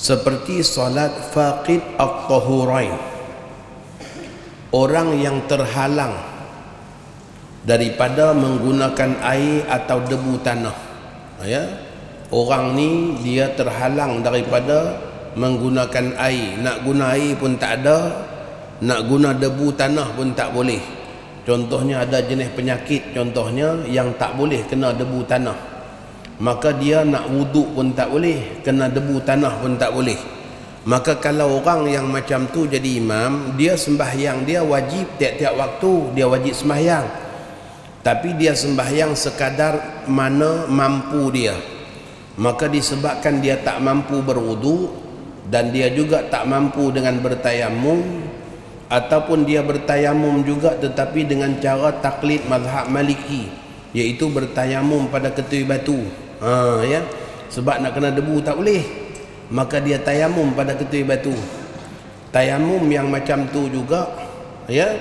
seperti solat faqid at-tahurain, orang yang terhalang daripada menggunakan air atau debu tanah. Ya, orang ni dia terhalang daripada menggunakan air, nak guna air pun tak ada, nak guna debu tanah pun tak boleh. Contohnya ada jenis penyakit contohnya yang tak boleh kena debu tanah, maka dia nak wuduk pun tak boleh, kena debu tanah pun tak boleh. Maka kalau orang yang macam tu jadi imam, dia sembahyang dia wajib tiap-tiap waktu, dia wajib sembahyang, tapi dia sembahyang sekadar mana mampu dia. Maka disebabkan dia tak mampu berwuduk dan dia juga tak mampu dengan bertayamum, ataupun dia bertayamum juga tetapi dengan cara taklid mazhab Maliki, iaitu bertayamum pada ketui batu. Ya, sebab nak kena debu tak boleh, maka dia tayamum pada ketui batu. Tayamum yang macam tu juga, ya,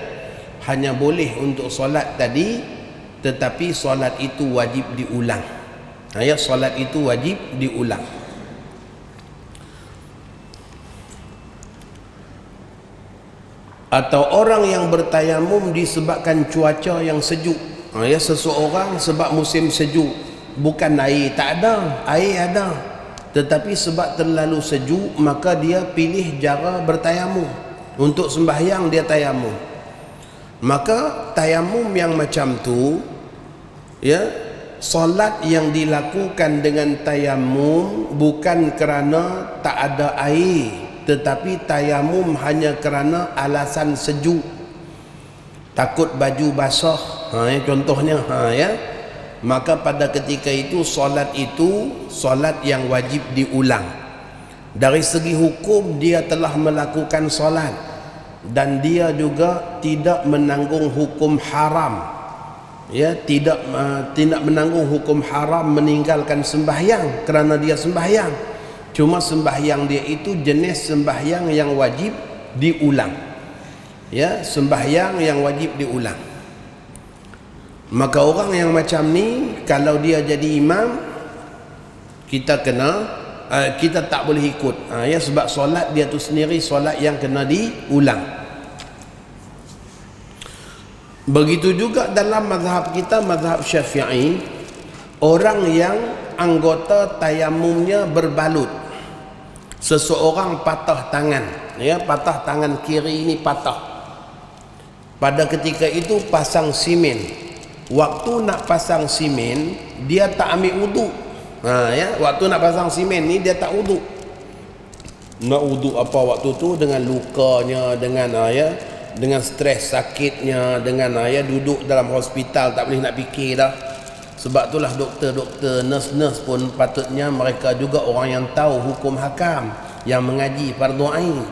hanya boleh untuk solat tadi, tetapi solat itu wajib diulang. Ya, solat itu wajib diulang. Atau orang yang bertayamum disebabkan cuaca yang sejuk. Ya, seseorang sebab musim sejuk, bukan air tak ada, air ada, tetapi sebab terlalu sejuk maka dia pilih cara bertayamum. Untuk sembahyang dia tayamum. Maka tayamum yang macam tu, ya, solat yang dilakukan dengan tayamum bukan kerana tak ada air, tetapi tayamum hanya kerana alasan sejuk, takut baju basah, ya, contohnya, ya, maka pada ketika itu solat yang wajib diulang. Dari segi hukum dia telah melakukan solat dan dia juga tidak menanggung hukum haram, ya, tidak menanggung hukum haram meninggalkan sembahyang kerana dia sembahyang. Cuma sembahyang dia itu jenis sembahyang yang wajib diulang. Ya, sembahyang yang wajib diulang. Maka orang yang macam ni kalau dia jadi imam, kita tak boleh ikut. Ya, sebab solat dia tu sendiri solat yang kena diulang. Begitu juga dalam mazhab kita, mazhab Syafi'i, orang yang anggota tayamumnya berbalut. Seseorang patah tangan, ya, patah tangan kiri ini patah. Pada ketika itu pasang simen. Waktu nak pasang simen dia tak ambil wuduk. Ya, waktu nak pasang simen ni dia tak wuduk. Nak wuduk apa waktu tu? Dengan lukanya, dengan stres sakitnya, dengan duduk dalam hospital tak boleh nak fikir dah. Sebab itulah doktor-doktor, nurse-nurse pun patutnya mereka juga orang yang tahu hukum hakam, yang mengaji fardu ain.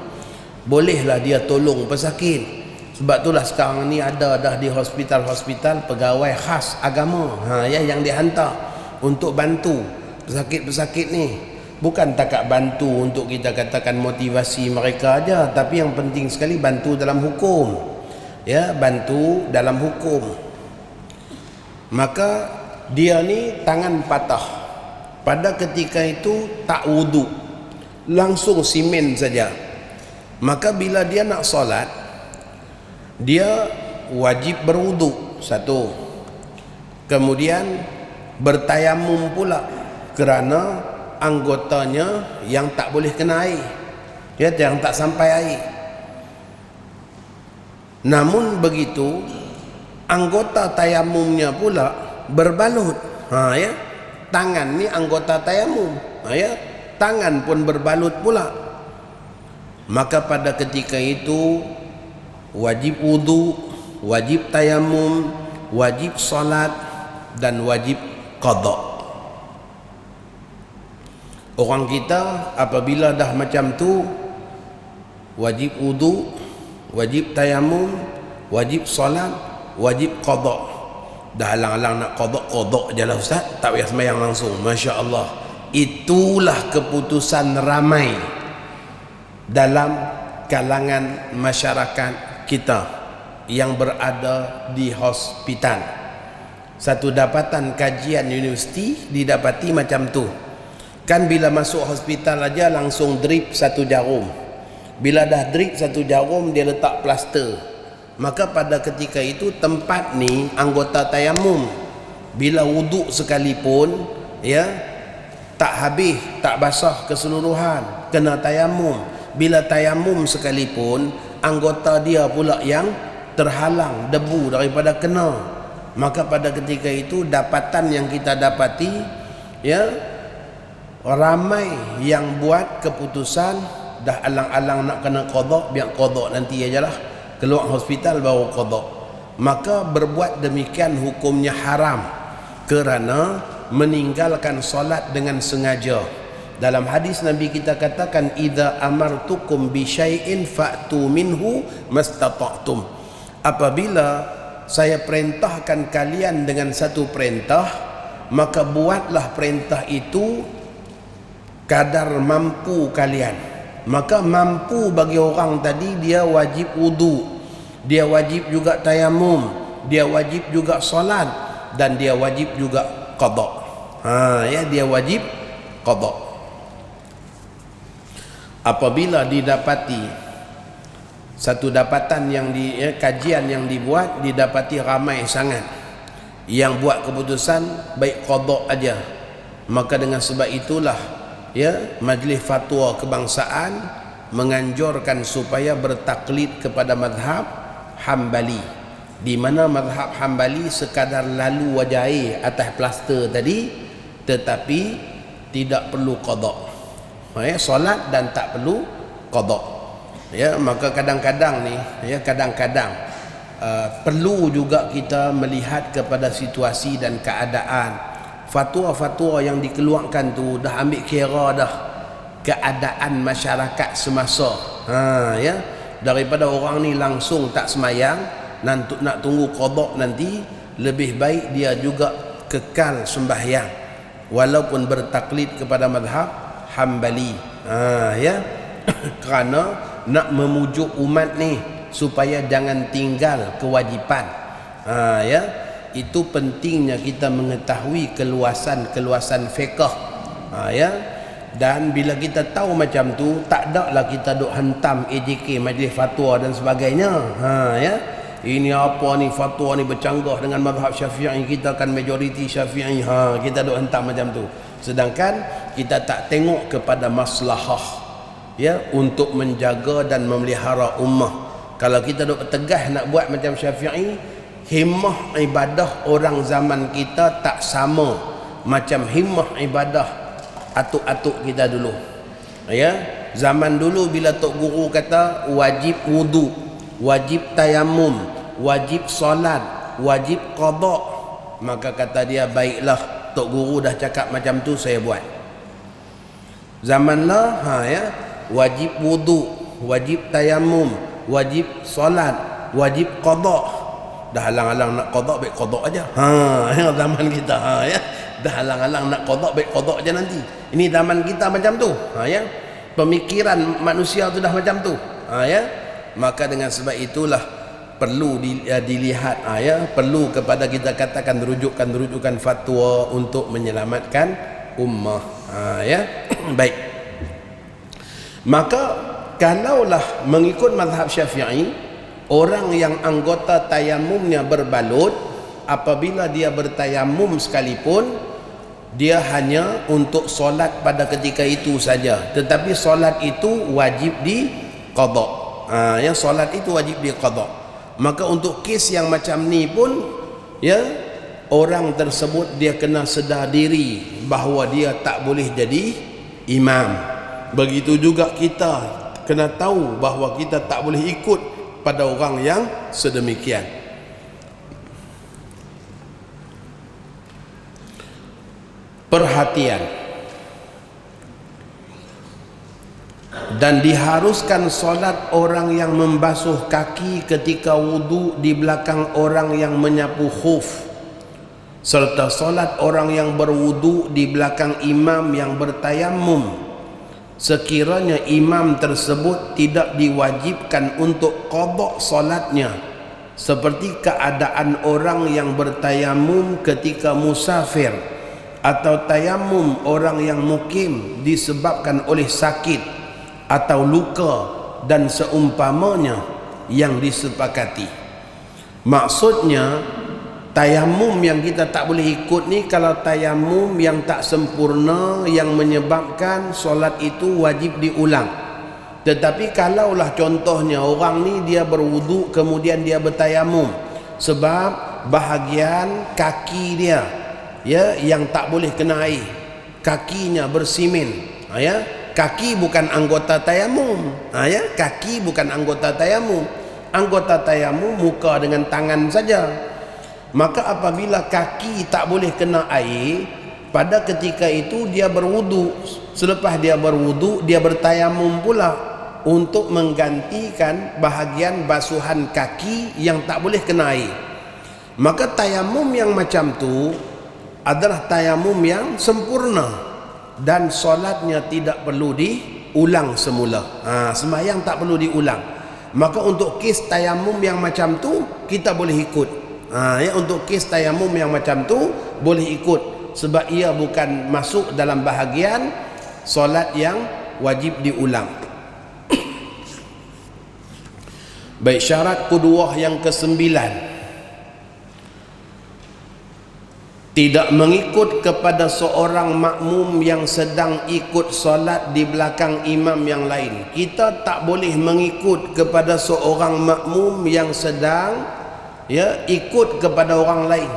Bolehlah dia tolong pesakit. Sebab itulah sekarang ni ada dah di hospital-hospital pegawai khas agama, yang dihantar untuk bantu pesakit-pesakit ni. Bukan takat bantu untuk kita katakan motivasi mereka aja, tapi yang penting sekali bantu dalam hukum. Ya, bantu dalam hukum. Maka dia ni tangan patah. Pada ketika itu tak wuduk, langsung simen saja. Maka bila dia nak solat, dia wajib berwuduk, satu. Kemudian bertayamum pula kerana anggotanya yang tak boleh kena air, ya, yang tak sampai air. Namun begitu anggota tayamumnya pula berbalut. Ya, tangan ni anggota tayamum, ya, tangan pun berbalut pula. Maka pada ketika itu wajib wudu, wajib tayamum, wajib salat dan wajib qada. Orang kita apabila dah macam tu, wajib wudu, wajib tayamum, wajib salat, wajib qada. Dah halang-halang nak qada je lah ustaz, tak payah sembahyang langsung. Masya Allah, itulah keputusan ramai dalam kalangan masyarakat kita yang berada di hospital. Satu dapatan kajian universiti didapati macam tu. Kan bila masuk hospital aja langsung drip 1 jarum. Bila dah drip 1 jarum, dia letak plaster. Maka pada ketika itu tempat ni anggota tayamum. Bila wuduk sekalipun, ya, tak habis, tak basah keseluruhan, kena tayamum. Bila tayamum sekalipun, anggota dia pula yang terhalang debu daripada kena. Maka pada ketika itu dapatan yang kita dapati, ya, ramai yang buat keputusan dah alang-alang nak kena qada, biar qada nanti ajalah, keluar hospital baru qada. Maka berbuat demikian hukumnya haram kerana meninggalkan solat dengan sengaja. Dalam hadis Nabi kita katakan, idza amartukum bi syai'in fa'tu minhu mastata'tum. Apabila saya perintahkan kalian dengan satu perintah, maka buatlah perintah itu kadar mampu kalian. Maka mampu bagi orang tadi, dia wajib wudu, dia wajib juga tayamum, dia wajib juga solat, dan dia wajib juga qada. Ya, dia wajib qada. Apabila didapati satu dapatan yang kajian yang dibuat, didapati ramai sangat yang buat keputusan baik qada aja, maka dengan sebab itulah, ya, Majlis Fatwa Kebangsaan menganjurkan supaya bertaklid kepada mazhab Hambali, di mana mazhab Hambali sekadar lalu wajah air atas plaster tadi, tetapi tidak perlu qada. Ya, solat dan tak perlu qada. Ya, maka kadang-kadang ni, ya, kadang-kadang perlu juga kita melihat kepada situasi dan keadaan. Fatwa-fatwa yang dikeluarkan tu dah ambil kira dah keadaan masyarakat semasa. Ya, daripada orang ni langsung tak semayang, nak tunggu qada nanti, lebih baik dia juga kekal sembahyang walaupun bertaklid kepada mazhab Hambali. Ya, kerana nak memujuk umat ni supaya jangan tinggal kewajipan. Ya, itu pentingnya kita mengetahui keluasan fiqh. Ya, dan bila kita tahu macam tu, tak adaklah kita duk hentam AJK, Majlis Fatwa dan sebagainya. Ya, ini apa ni, fatwa ni bercanggah dengan mazhab Syafi'i, kita kan majoriti Syafi'i. Kita duk hentam macam tu, sedangkan kita tak tengok kepada maslahah, ya, untuk menjaga dan memelihara ummah. Kalau kita duk tegas nak buat macam Syafi'i, himmah ibadah orang zaman kita tak sama macam himmah ibadah atuk-atuk kita dulu. Ya, zaman dulu bila tok guru kata wajib wudu, wajib tayamum, wajib solat, wajib qada, maka kata dia, baiklah, tok guru dah cakap macam tu, saya buat. Zaman lah, ya, wajib wudu, wajib tayamum, wajib solat, wajib qada. Dah halang-halang nak qada, baik qada aja. Zaman kita, ya, dah halang-halang nak qada, baik qada aja nanti. Ini zaman kita macam tu. Ya, pemikiran manusia tu dah macam tu. Ya, maka dengan sebab itulah perlu dilihat, ya, perlu kepada kita katakan rujukan fatwa untuk menyelamatkan ummah. Ya. Baik, maka kalaulah mengikut mazhab Syafi'i, orang yang anggota tayamumnya berbalut, apabila dia bertayamum sekalipun, dia hanya untuk solat pada ketika itu saja, tetapi solat itu wajib diqada. Yang solat itu wajib diqada. Maka untuk kes yang macam ni pun, ya, orang tersebut dia kena sedar diri bahawa dia tak boleh jadi imam. Begitu juga kita kena tahu bahawa kita tak boleh ikut pada orang yang sedemikian. Perhatian, dan diharuskan solat orang yang membasuh kaki ketika wudu di belakang orang yang menyapu khuf, serta solat orang yang berwudu di belakang imam yang bertayamum, sekiranya imam tersebut tidak diwajibkan untuk qada solatnya, seperti keadaan orang yang bertayamum ketika musafir atau tayamum orang yang mukim disebabkan oleh sakit atau luka dan seumpamanya yang disepakati. Maksudnya tayamum yang kita tak boleh ikut ni kalau tayamum yang tak sempurna yang menyebabkan solat itu wajib diulang. Tetapi kalaulah contohnya orang ni dia berwuduk kemudian dia bertayamum sebab bahagian kaki dia ya yang tak boleh kena air, kakinya bersimen, ya, kaki bukan anggota tayamum, ya, kaki bukan anggota tayamum. Anggota tayamum muka dengan tangan saja. Maka apabila kaki tak boleh kena air, pada ketika itu dia berwudu. Selepas dia berwudu, dia bertayamum pula untuk menggantikan bahagian basuhan kaki yang tak boleh kena air. Maka tayamum yang macam tu adalah tayamum yang sempurna dan solatnya tidak perlu diulang semula. Sembahyang tak perlu diulang. Maka untuk kes tayamum yang macam tu kita boleh ikut. Ya, untuk kes tayamum yang macam tu boleh ikut sebab ia bukan masuk dalam bahagian solat yang wajib diulang. Baik, syarat kedua yang ke-9, tidak mengikut kepada seorang makmum yang sedang ikut solat di belakang imam yang lain. Kita tak boleh mengikut kepada seorang makmum yang sedang ikut kepada orang lain.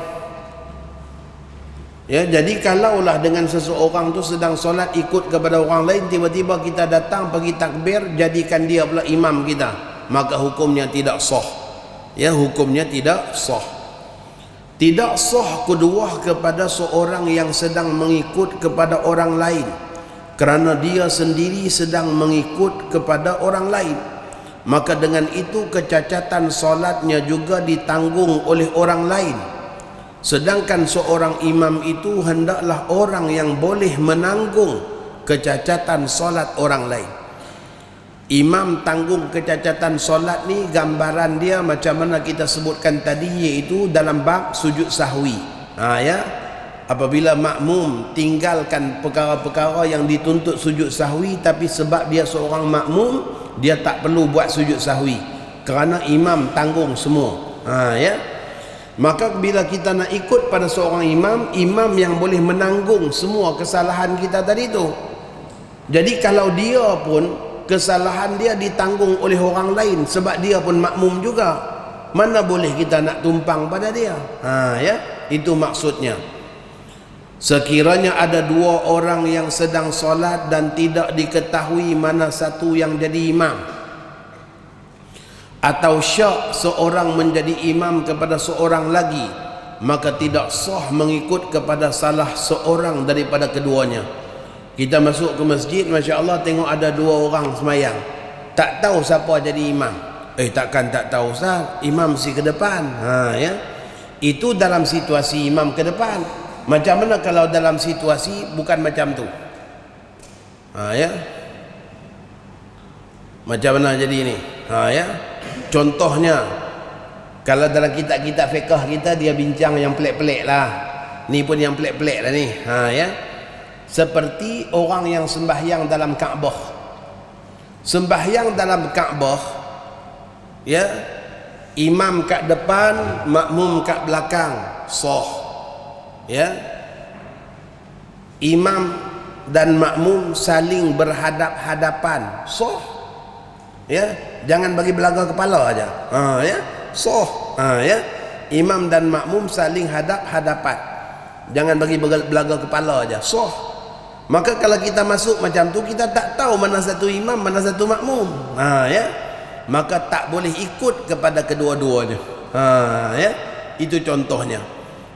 Ya, jadi kalaulah dengan seseorang tu sedang solat ikut kepada orang lain, tiba-tiba kita datang pergi takbir, jadikan dia pula imam kita, maka hukumnya tidak sah. Ya, hukumnya tidak sah. Tidak sah kedua kepada seorang yang sedang mengikut kepada orang lain kerana dia sendiri sedang mengikut kepada orang lain. Maka dengan itu kecacatan solatnya juga ditanggung oleh orang lain. Sedangkan seorang imam itu hendaklah orang yang boleh menanggung kecacatan solat orang lain. Imam tanggung kecacatan solat ni gambaran dia macam mana kita sebutkan tadi, iaitu dalam bab sujud sahwi. Ya, apabila makmum tinggalkan perkara-perkara yang dituntut sujud sahwi, tapi sebab dia seorang makmum dia tak perlu buat sujud sahwi kerana imam tanggung semua. Ya, maka bila kita nak ikut pada seorang imam, imam yang boleh menanggung semua kesalahan kita tadi tu. Jadi kalau dia pun kesalahan dia ditanggung oleh orang lain sebab dia pun makmum juga, mana boleh kita nak tumpang pada dia. Ya, itu maksudnya. Sekiranya ada dua orang yang sedang solat dan tidak diketahui mana satu yang jadi imam, atau syak seorang menjadi imam kepada seorang lagi, maka tidak sah mengikut kepada salah seorang daripada keduanya. Kita masuk ke masjid, Masya Allah, tengok ada dua orang semayang, tak tahu siapa jadi imam. Takkan tak tahu, Ustaz, imam mesti ke depan. Ya, itu dalam situasi imam ke depan. Macam mana kalau dalam situasi bukan macam tu? Ya, macam mana jadi ni? Ya, contohnya kalau dalam kitab-kitab fiqh kita, dia bincang yang pelik-pelik lah. Ni pun yang pelik-pelik lah ni. Ya, seperti orang yang sembahyang dalam Kaabah. Sembahyang dalam Kaabah, ya, imam kat depan, makmum kat belakang, sah. Ya, imam dan makmum saling berhadap-hadapan, sah. Ya, jangan bagi belaga kepala aja. Ya, sah. Ya, imam dan makmum saling hadap-hadapan, jangan bagi belaga kepala aja, sah. Maka kalau kita masuk macam tu, kita tak tahu mana satu imam, mana satu makmum. Ya, maka tak boleh ikut kepada kedua-duanya. Ya, itu contohnya.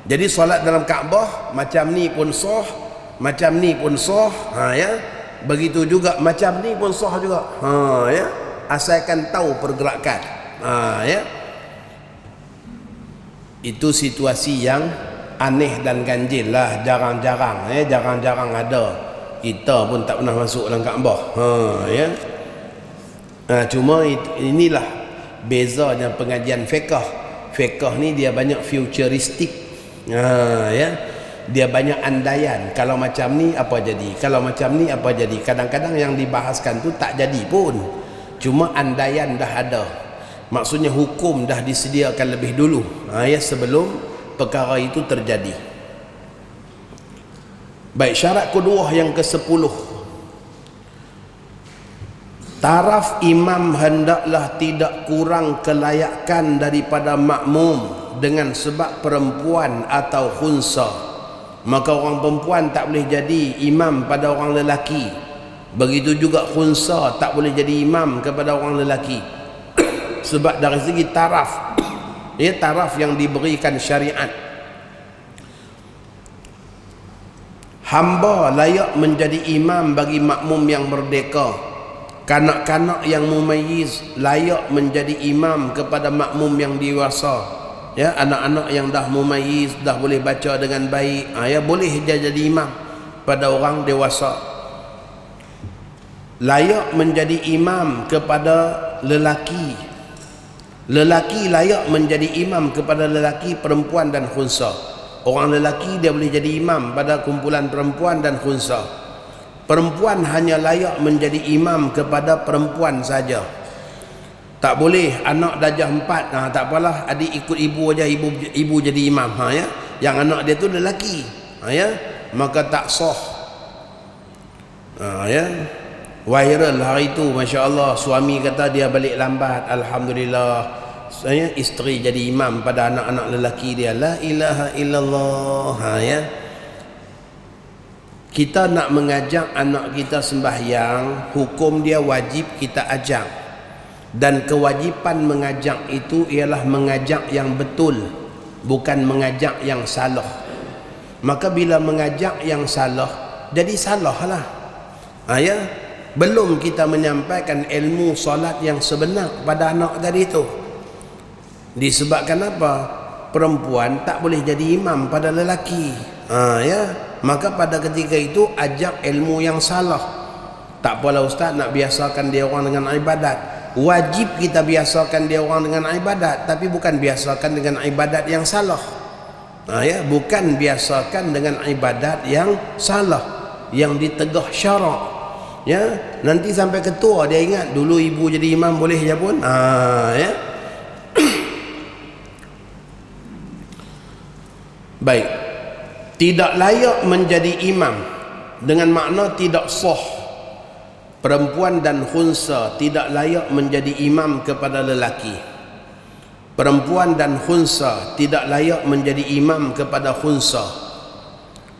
Jadi solat dalam Kaabah macam ni pun sah, macam ni pun sah. Ya, begitu juga macam ni pun sah juga. Ya, asalkan tahu pergerakan. Ya, itu situasi yang aneh dan ganjil lah, jarang-jarang. Jarang-jarang ada. Kita pun tak pernah masuk dalam Kaabah. Ya. Cuma inilah bezanya pengajian fiqh. Fiqh ni dia banyak futuristik. Ya, dia banyak andaian, kalau macam ni apa jadi, kalau macam ni apa jadi. Kadang-kadang yang dibahaskan tu tak jadi pun, cuma andaian dah ada. Maksudnya hukum dah disediakan lebih dulu, ya, sebelum perkara itu terjadi. Baik, syarat kedua yang ke-10, taraf imam hendaklah tidak kurang kelayakan daripada makmum dengan sebab perempuan atau khunsa. Maka orang perempuan tak boleh jadi imam pada orang lelaki, begitu juga khunsa tak boleh jadi imam kepada orang lelaki. Sebab dari segi taraf, ya, taraf yang diberikan syariat, hamba layak menjadi imam bagi makmum yang merdeka. Kanak-kanak yang mumayyiz layak menjadi imam kepada makmum yang dewasa. Ya, anak-anak yang dah mumayyiz, dah boleh baca dengan baik, ya, boleh jadi imam pada orang dewasa. Layak menjadi imam kepada lelaki. Lelaki layak menjadi imam kepada lelaki, perempuan dan khunsa. Orang lelaki dia boleh jadi imam pada kumpulan perempuan dan khunsa. Perempuan hanya layak menjadi imam kepada perempuan saja. Tak boleh anak darjah 4, tak apalah, adik ikut ibu aja, ibu jadi imam, ya. Yang anak dia tu lelaki, ya, maka tak sah. Ya. Viral hari itu, masya-Allah, suami kata dia balik lambat, alhamdulillah, saya isteri jadi imam pada anak-anak lelaki dia. La ilaha illallah, ya. Kita nak mengajak anak kita sembahyang, hukum dia wajib kita ajak, dan kewajipan mengajak itu ialah mengajak yang betul, bukan mengajak yang salah. Maka bila mengajak yang salah, jadi salah lah, ya. Belum kita menyampaikan ilmu solat yang sebenar pada anak tadi itu. Disebabkan apa? Perempuan tak boleh jadi imam pada lelaki, ya. Maka pada ketika itu ajak ilmu yang salah. Tak apalah ustaz, nak biasakan dia orang dengan ibadat. Wajib kita biasakan dia orang dengan ibadat, tapi bukan biasakan dengan ibadat yang salah, ya. Bukan biasakan dengan ibadat yang salah, yang ditegah syarak, ya. Nanti sampai ketua dia ingat dulu ibu jadi imam boleh je pun, ya. Baik, tidak layak menjadi imam dengan makna tidak sah. Perempuan dan khunsa tidak layak menjadi imam kepada lelaki. Perempuan dan khunsa tidak layak menjadi imam kepada khunsa.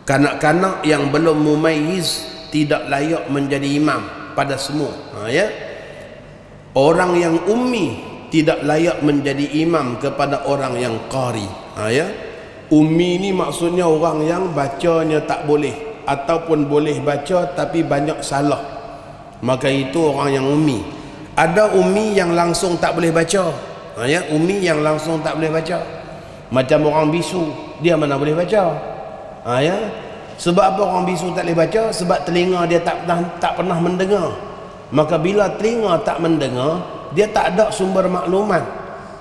Kanak-kanak yang belum mumayyiz tidak layak menjadi imam pada semua, ya. Orang yang ummi tidak layak menjadi imam kepada orang yang qari, ya. Ummi ni maksudnya orang yang bacanya tak boleh, ataupun boleh baca tapi banyak salah, maka itu orang yang ummi. Ada ummi yang langsung tak boleh baca, ya. Ummi yang langsung tak boleh baca, macam orang bisu, dia mana boleh baca, ya. Sebab apa orang bisu tak boleh baca? Sebab telinga dia tak pernah mendengar. Maka bila telinga tak mendengar, dia tak ada sumber maklumat,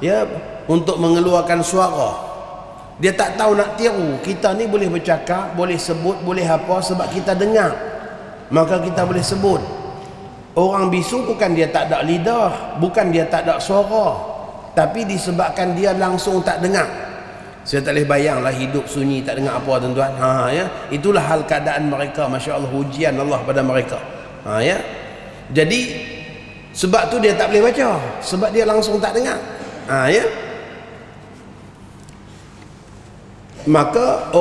ya, untuk mengeluarkan suara. Dia tak tahu nak tiru. Kita ni boleh bercakap, boleh sebut, boleh apa, sebab kita dengar, maka kita boleh sebut. Orang bisu bukan dia tak ada lidah, bukan dia tak ada suara, tapi disebabkan dia langsung tak dengar. Saya tak boleh bayanglah hidup sunyi tak dengar apa, tuan-tuan, ya. Itulah hal keadaan mereka, masya-Allah, ujian Allah pada mereka, ya. Jadi sebab tu dia tak boleh baca, sebab dia langsung tak dengar, ya. Maka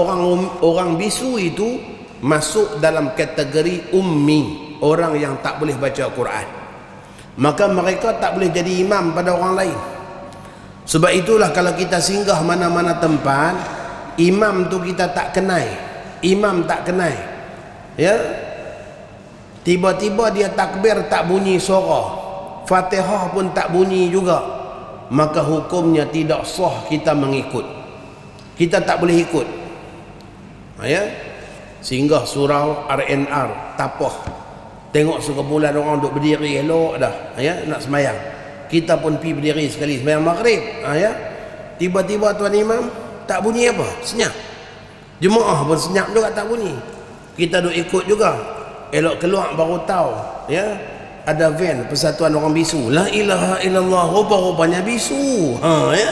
orang bisu itu masuk dalam kategori ummi, orang yang tak boleh baca Quran. Maka mereka tak boleh jadi imam pada orang lain. Sebab itulah kalau kita singgah mana-mana tempat, imam tu kita tak kenal, imam tak kenal, ya. Tiba-tiba dia takbir tak bunyi suara, Fatihah pun tak bunyi juga, maka hukumnya tidak sah kita mengikut. Kita tak boleh ikut, ya. Singgah surau RNR Tapah, tengok sekumpulan orang duk berdiri elok dah, ya, nak semayang. Kita pun pergi berdiri sekali semayang maghrib, ya. Tiba-tiba tuan imam tak bunyi apa, senyap, Jemaah pun senyap juga tak bunyi. Kita duk ikut juga. Elok keluar baru tahu, ya, ada van Persatuan Orang Bisu. La ilaha illallah, rupa-rupanya bisu. Ya.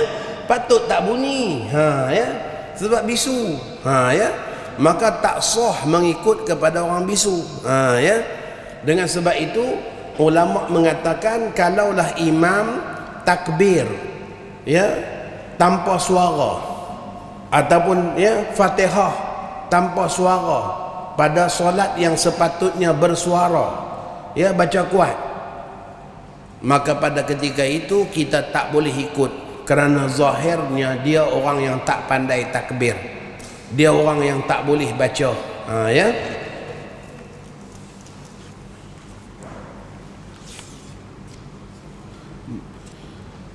Patut tak bunyi. Ya. Sebab bisu. Ya. Maka tak sah mengikut kepada orang bisu. Ya. Dengan sebab itu ulama mengatakan kalaulah imam takbir, ya, tanpa suara, ataupun ya Fatihah tanpa suara pada solat yang sepatutnya bersuara, ya, baca kuat, maka pada ketika itu kita tak boleh ikut, kerana zahirnya dia orang yang tak pandai takbir, dia orang yang tak boleh baca. Ya.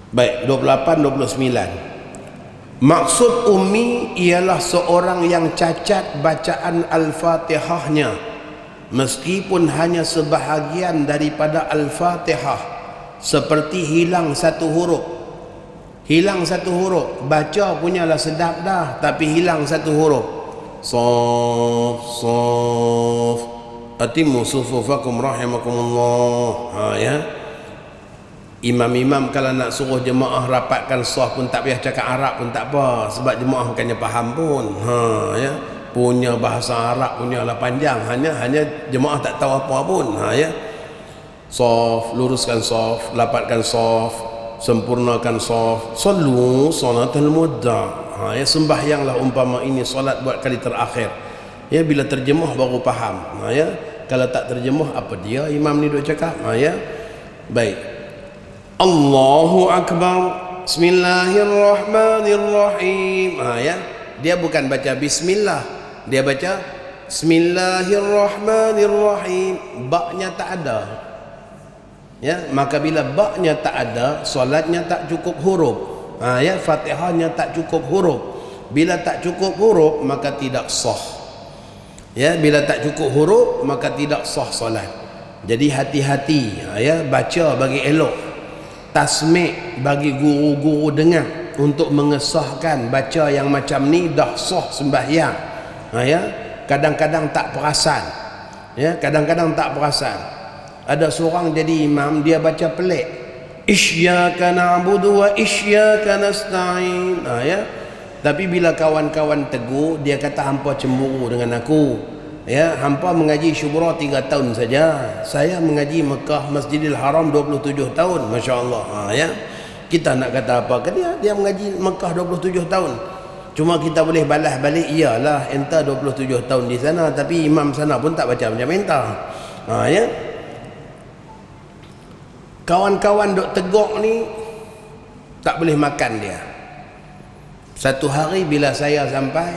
Baik, 28-29. Maksud ummi ialah seorang yang cacat bacaan Al-Fatihahnya, meskipun hanya sebahagian daripada Al-Fatihah, seperti hilang satu huruf. Hilang satu huruf, baca punyalah sedap dah, tapi hilang satu huruf. Sof atimu sufufakum rahimakumullah. Ya. Imam-imam kalau nak suruh jemaah rapatkan saf pun tak payah cakap Arab pun tak apa, sebab jemaah bukannya faham pun. Ya. Punya bahasa Arab punyalah panjang, hanya jemaah tak tahu apa pun. Ya. Saf, luruskan saf, lapatkan saf, sempurnakan saf. Sallu salatul mudda. Ya, sembahyanglah umpama ini solat buat kali terakhir. Ya, bila terjemah baru faham. Ya. Kalau tak terjemah, apa dia imam ni duk cakap? Ya. Baik. Allahu Akbar, Bismillahirrahmanirrahim. Ya. Dia bukan baca Bismillah, dia baca Bismillahirrahmanirrahim. Baknya tak ada. Ya, maka bila baknya tak ada, solatnya tak cukup huruf. Ya, Fatihahnya tak cukup huruf. Bila tak cukup huruf, maka tidak sah. Ya, bila tak cukup huruf, maka tidak sah solat. Jadi hati-hati, ya, baca bagi elok. Tasmi' bagi guru-guru dengar untuk mengesahkan baca yang macam ni dah sah sembahyang. Ya, kadang-kadang tak perasan. Ya, kadang-kadang tak perasan. Ada seorang jadi imam, dia baca pelik. Iyyaka na'budu wa iyyaka nasta'in. Ya. Tapi bila kawan-kawan tegur, dia kata hampa cemburu dengan aku. Ya, hampa mengaji syubra 3 tahun saja. Saya mengaji Mekah Masjidil Haram 27 tahun. Masya-Allah. Ya. Kita nak kata apa ke dia? Dia mengaji Mekah 27 tahun. Cuma kita boleh balas balik, iyalah enta 27 tahun di sana, tapi imam sana pun tak baca macam enta. Ya. Kawan-kawan duk teguk ni tak boleh makan dia. Satu hari bila saya sampai,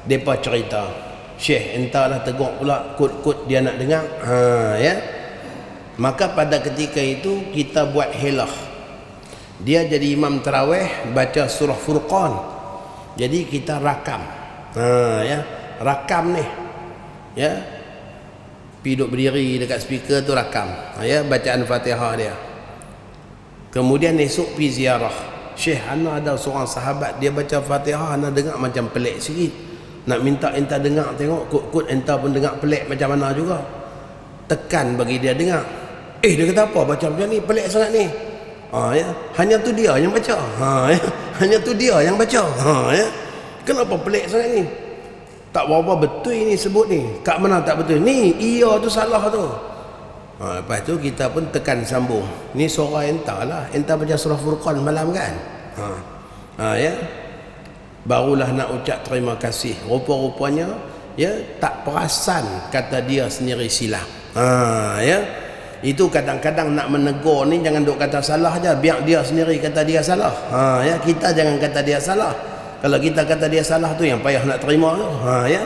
depa cerita, Syekh entahlah teguk pula, kut-kut dia nak dengar. Ya. Maka pada ketika itu kita buat helah. Dia jadi imam tarawih baca surah Furqan. Jadi kita rakam. Ya, rakam ni. Ya. Pi duk berdiri dekat speaker tu rakam. Ya, bacaan Fatihah dia. Kemudian esok pi ziarah. Syekh, ana ada seorang sahabat dia baca Fatihah, ana dengar macam pelik sikit. Nak minta enta dengar tengok, kut-kut enta pun dengar pelik macam mana juga. Tekan bagi dia dengar. Dia kata apa baca macam ni, pelik sangat ni. Ya, hanya tu dia yang baca. Ya, hanya tu dia yang baca. Ya. Kenapa pelik sangat ni? Tak berapa betul ni sebut ni. Kat mana tak betul? Ni iya tu salah tu. Lepas tu kita pun tekan sambung. Ni suara enta lah. Enta baca surah Furqan malam kan? Ya. Barulah nak ucap terima kasih. Rupa-rupanya ya tak perasan kata dia sendiri silap. Ya. Itu kadang-kadang nak menegur ni jangan duk kata salah aja, biar dia sendiri kata dia salah. Ya, kita jangan kata dia salah. Kalau kita kata dia salah tu yang payah nak terima tu. Ya.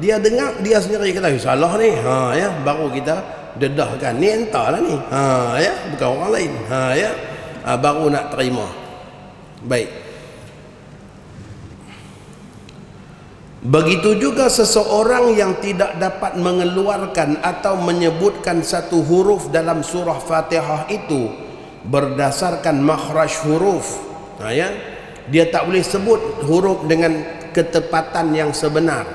Dia dengar dia sendiri kata salah ni. Ya, baru kita dedahkan ni entahlah ni. Ya, bukan orang lain. Ya. Baru nak terima. Baik. Begitu juga seseorang yang tidak dapat mengeluarkan atau menyebutkan satu huruf dalam surah Fatihah itu berdasarkan makhraj huruf. Ya. Dia tak boleh sebut huruf dengan ketepatan yang sebenar.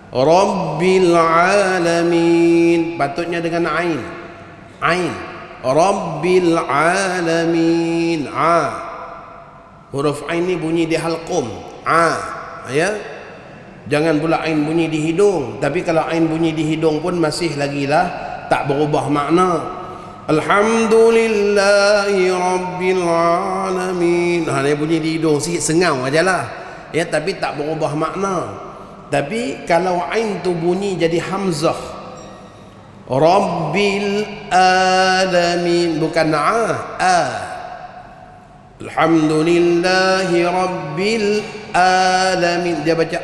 Rabbil alamin, patutnya dengan ain. Ain. Rabbil alamin. Huruf ain ni bunyi di halqum. Ya. Jangan pula ain bunyi di hidung. Tapi kalau ain bunyi di hidung pun masih lagi lah tak berubah makna. Alhamdulillahi Rabbil Alamin. Dia bunyi di hidung sikit, sengau aja lah. Ya, tapi tak berubah makna. Tapi kalau ain tu bunyi jadi hamzah, Rabbil Alamin, bukan Alhamdulillahi Rabbil Alamin, dia baca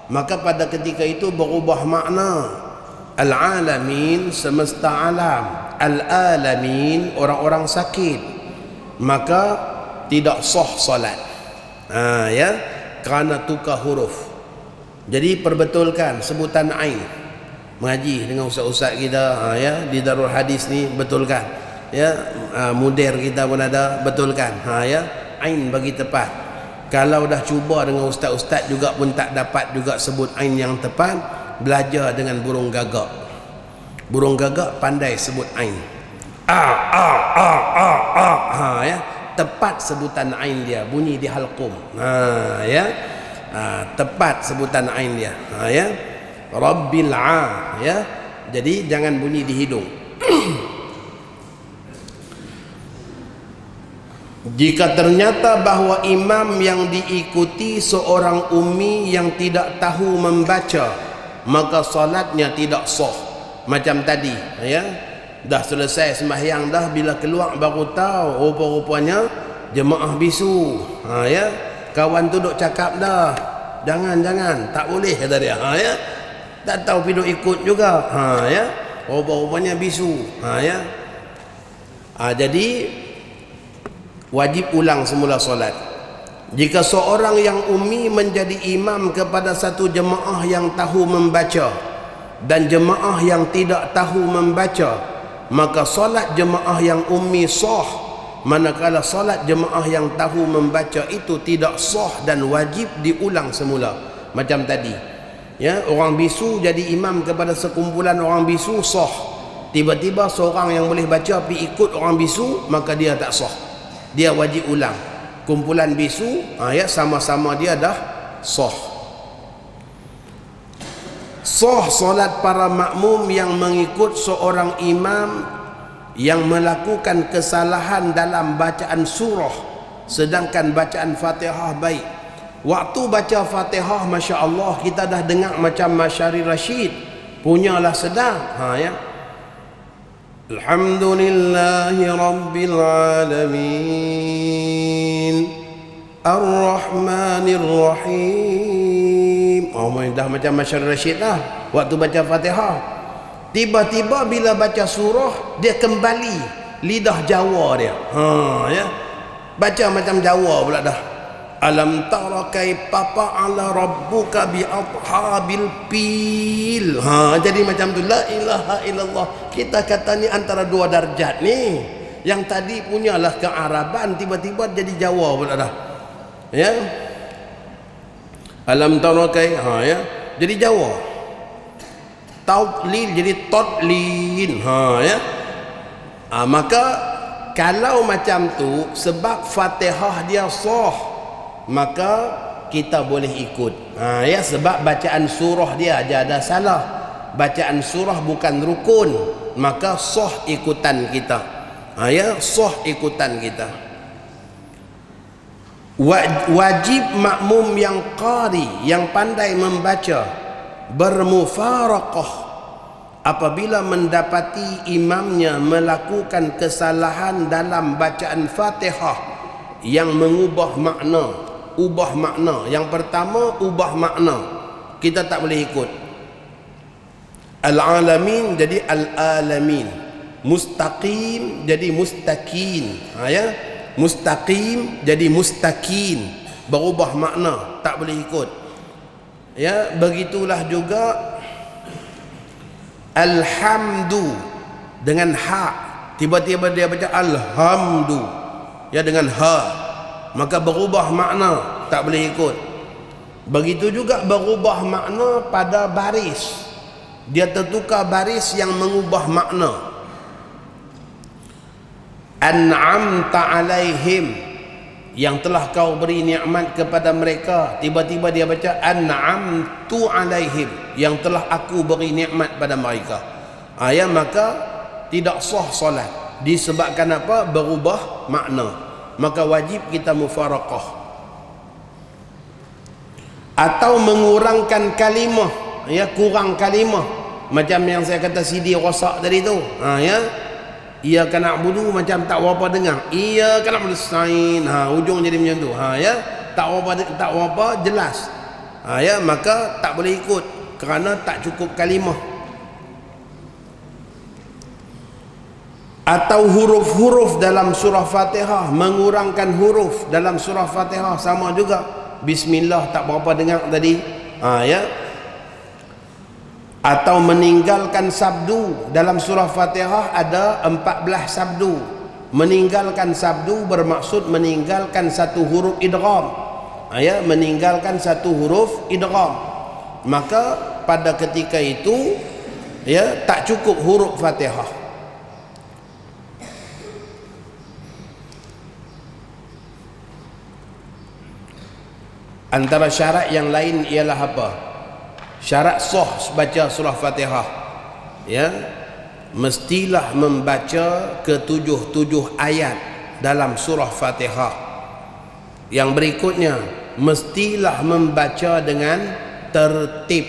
maka pada ketika itu berubah makna. Al-alamin, semesta alam. Al-alamin, orang-orang sakit. Maka tidak sah salat. Ya, kerana tukar huruf. Jadi perbetulkan sebutan ain. Mengaji dengan ustaz-ustaz kita ya di Darul Hadis ni, betulkan. Ya, mudir kita pun ada, betulkan. Ya, ain bagi tepat. Kalau dah cuba dengan ustaz-ustaz juga pun tak dapat juga sebut ain yang tepat, belajar dengan burung gagak. Burung gagak pandai sebut ain. Ya, tepat sebutan ain dia, bunyi di halqum. Ya. Tepat sebutan ain dia. Ya. Rabbil ya. Jadi jangan bunyi di hidung. Jika ternyata bahawa imam yang diikuti seorang ummi yang tidak tahu membaca, maka solatnya tidak sah. Macam tadi, ya, dah selesai sembahyang dah, bila keluar baru tahu rupa-rupanya jemaah bisu. Ya, kawan tu duk cakap dah, jangan tak boleh, kata dia. Ya, tak tahu pergi duk ikut juga. Ya, rupa-rupanya bisu. Ya, jadi wajib ulang semula solat. Jika seorang yang ummi menjadi imam kepada satu jemaah yang tahu membaca dan jemaah yang tidak tahu membaca, maka solat jemaah yang ummi sah, manakala solat jemaah yang tahu membaca itu tidak sah dan wajib diulang semula. Macam tadi, ya, orang bisu jadi imam kepada sekumpulan orang bisu sah. Tiba-tiba seorang yang boleh baca pergi ikut orang bisu, maka dia tak sah. Dia wajib ulang. Kumpulan bisu, ya, sama-sama dia dah sah. Sah solat para makmum yang mengikut seorang imam yang melakukan kesalahan dalam bacaan surah, sedangkan bacaan Fatihah baik. Waktu baca Fatihah, Masya Allah, kita dah dengar macam Masyari Rashid punyalah sedar. Ya, Alhamdulillahi Rabbil Alamin Ar-Rahmanir Rahim. Dah macam Masyari Rashid lah waktu baca Fatihah. Tiba-tiba bila baca surah, dia kembali lidah Jawa dia. Ya, baca macam Jawa pula dah. Alam tara kaifa fa'ala rabbuka bi ashabil fil. Jadi macam tu, la ilaha illallah. Kita kata ni antara dua darjat ni. Yang tadi punyalah kearaban, tiba-tiba jadi Jawa pula dah. Ya. Alam tara ya, jadi Jawa. Tautlin jadi totlin. Ya. Maka kalau macam tu, sebab Fatihah dia sah, maka kita boleh ikut. Ya, sebab bacaan surah dia aja ada salah. Bacaan surah bukan rukun, maka sah ikutan kita. Ya, sah ikutan kita. Wajib makmum yang qari, yang pandai membaca, bermufaraqah apabila mendapati imamnya melakukan kesalahan dalam bacaan Fatihah yang mengubah makna. Ubah makna. Yang pertama, ubah makna, kita tak boleh ikut. Al-alamin jadi al-alamin, mustaqim jadi mustaqin. Ya, mustaqim jadi mustaqin, berubah makna, tak boleh ikut. Ya, begitulah juga alhamdu dengan ha, tiba-tiba dia baca alhamdu, ya, dengan ha, maka berubah makna, tak boleh ikut. Begitu juga berubah makna pada baris, dia tertukar baris yang mengubah makna. An'amta alaihim, yang telah kau beri nikmat kepada mereka. Tiba-tiba dia baca an'amtu alaihim, yang telah aku beri nikmat pada mereka. Maka tidak sah solat. Disebabkan apa? Berubah makna. Maka wajib kita mufaraqah. Atau mengurangkan kalimah, kurang kalimah, macam yang saya kata Sidi rosak tadi tu. Ia kena budu macam tak berapa dengar. Ia kena budu sain. Ujung jadi macam tu. Tak berapa jelas. Maka tak boleh ikut kerana tak cukup kalimah. Atau huruf-huruf dalam surah Fatihah, mengurangkan huruf dalam surah Fatihah sama juga. Bismillah tak berapa dengar tadi. Atau meninggalkan sabdu dalam surah Fatihah ada 14 sabdu. Meninggalkan sabdu bermaksud meninggalkan satu huruf idgham. Meninggalkan satu huruf idgham. Maka pada ketika itu tak cukup huruf Fatihah. Antara syarat yang lain ialah apa? Syarat sah baca surah Fatihah, mestilah membaca ke-7 ayat dalam surah Fatihah. Yang berikutnya, mestilah membaca dengan tertib.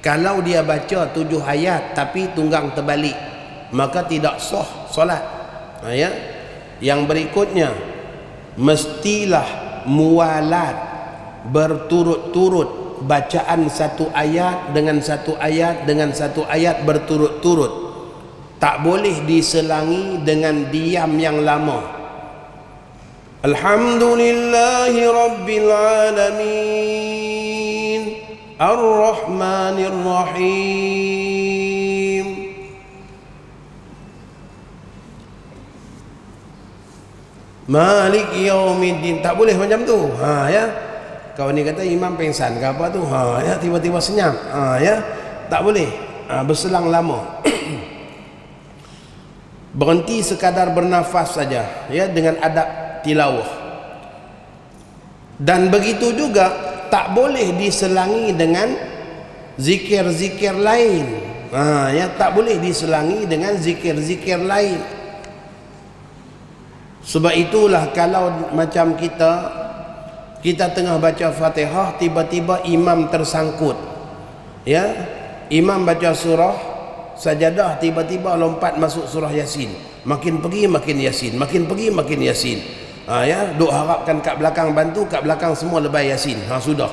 Kalau dia baca 7 ayat tapi tunggang terbalik, maka tidak sah solat. Yang berikutnya, mestilah muwalat, berturut-turut bacaan satu ayat dengan satu ayat dengan satu ayat berturut-turut. Tak boleh diselangi dengan diam yang lama. Alhamdulillahi Rabbil Alamin Ar-Rahmanir Rahim Malik Yaumiddin. Tak boleh macam tu. Kau ni kata imam pengsan ke apa tu, tiba-tiba senyap, tak boleh, berselang lama. Berhenti sekadar bernafas saja, dengan adab tilawah. Dan begitu juga tak boleh diselangi dengan zikir-zikir lain. Tak boleh diselangi dengan zikir-zikir lain. Sebab itulah kalau macam kita tengah baca Fatihah, tiba-tiba imam tersangkut, imam baca surah Sajadah, tiba-tiba lompat masuk surah Yasin, makin pergi makin Yasin, makin pergi makin Yasin. Duk harapkan kat belakang bantu, kat belakang semua lebay Yasin. Sudah.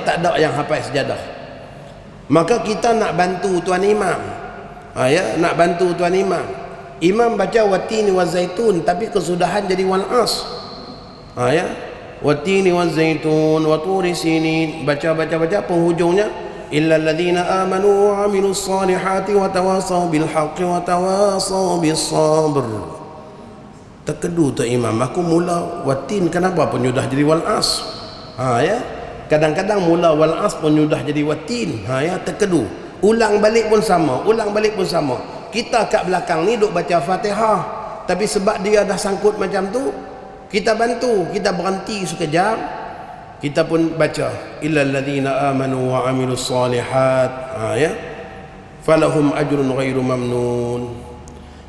Tak ada yang hafal Sajadah. Maka kita nak bantu tuan imam. Nak bantu tuan imam. Imam baca watini wa zaitun, tapi kesudahan jadi wal as. Watini wa zaitun wa turi sinin, baca penghujungnya illal ladzina amanu wa amilus solihati wa tawasaw bil haqqi wa tawasaw bis sabr. Terkedu tu imam, aku mula watin, kenapa pun sudah jadi wal as. Kadang-kadang mula wal as pun sudah jadi watin. Terkedu, ulang balik pun sama, kita kat belakang ni duk baca Fatihah, tapi sebab dia dah sangkut macam tu, kita bantu, kita berhenti sekejap, kita pun baca illal ladzina amanu wa amilus solihat, falahum ajrun ghairu mamnun.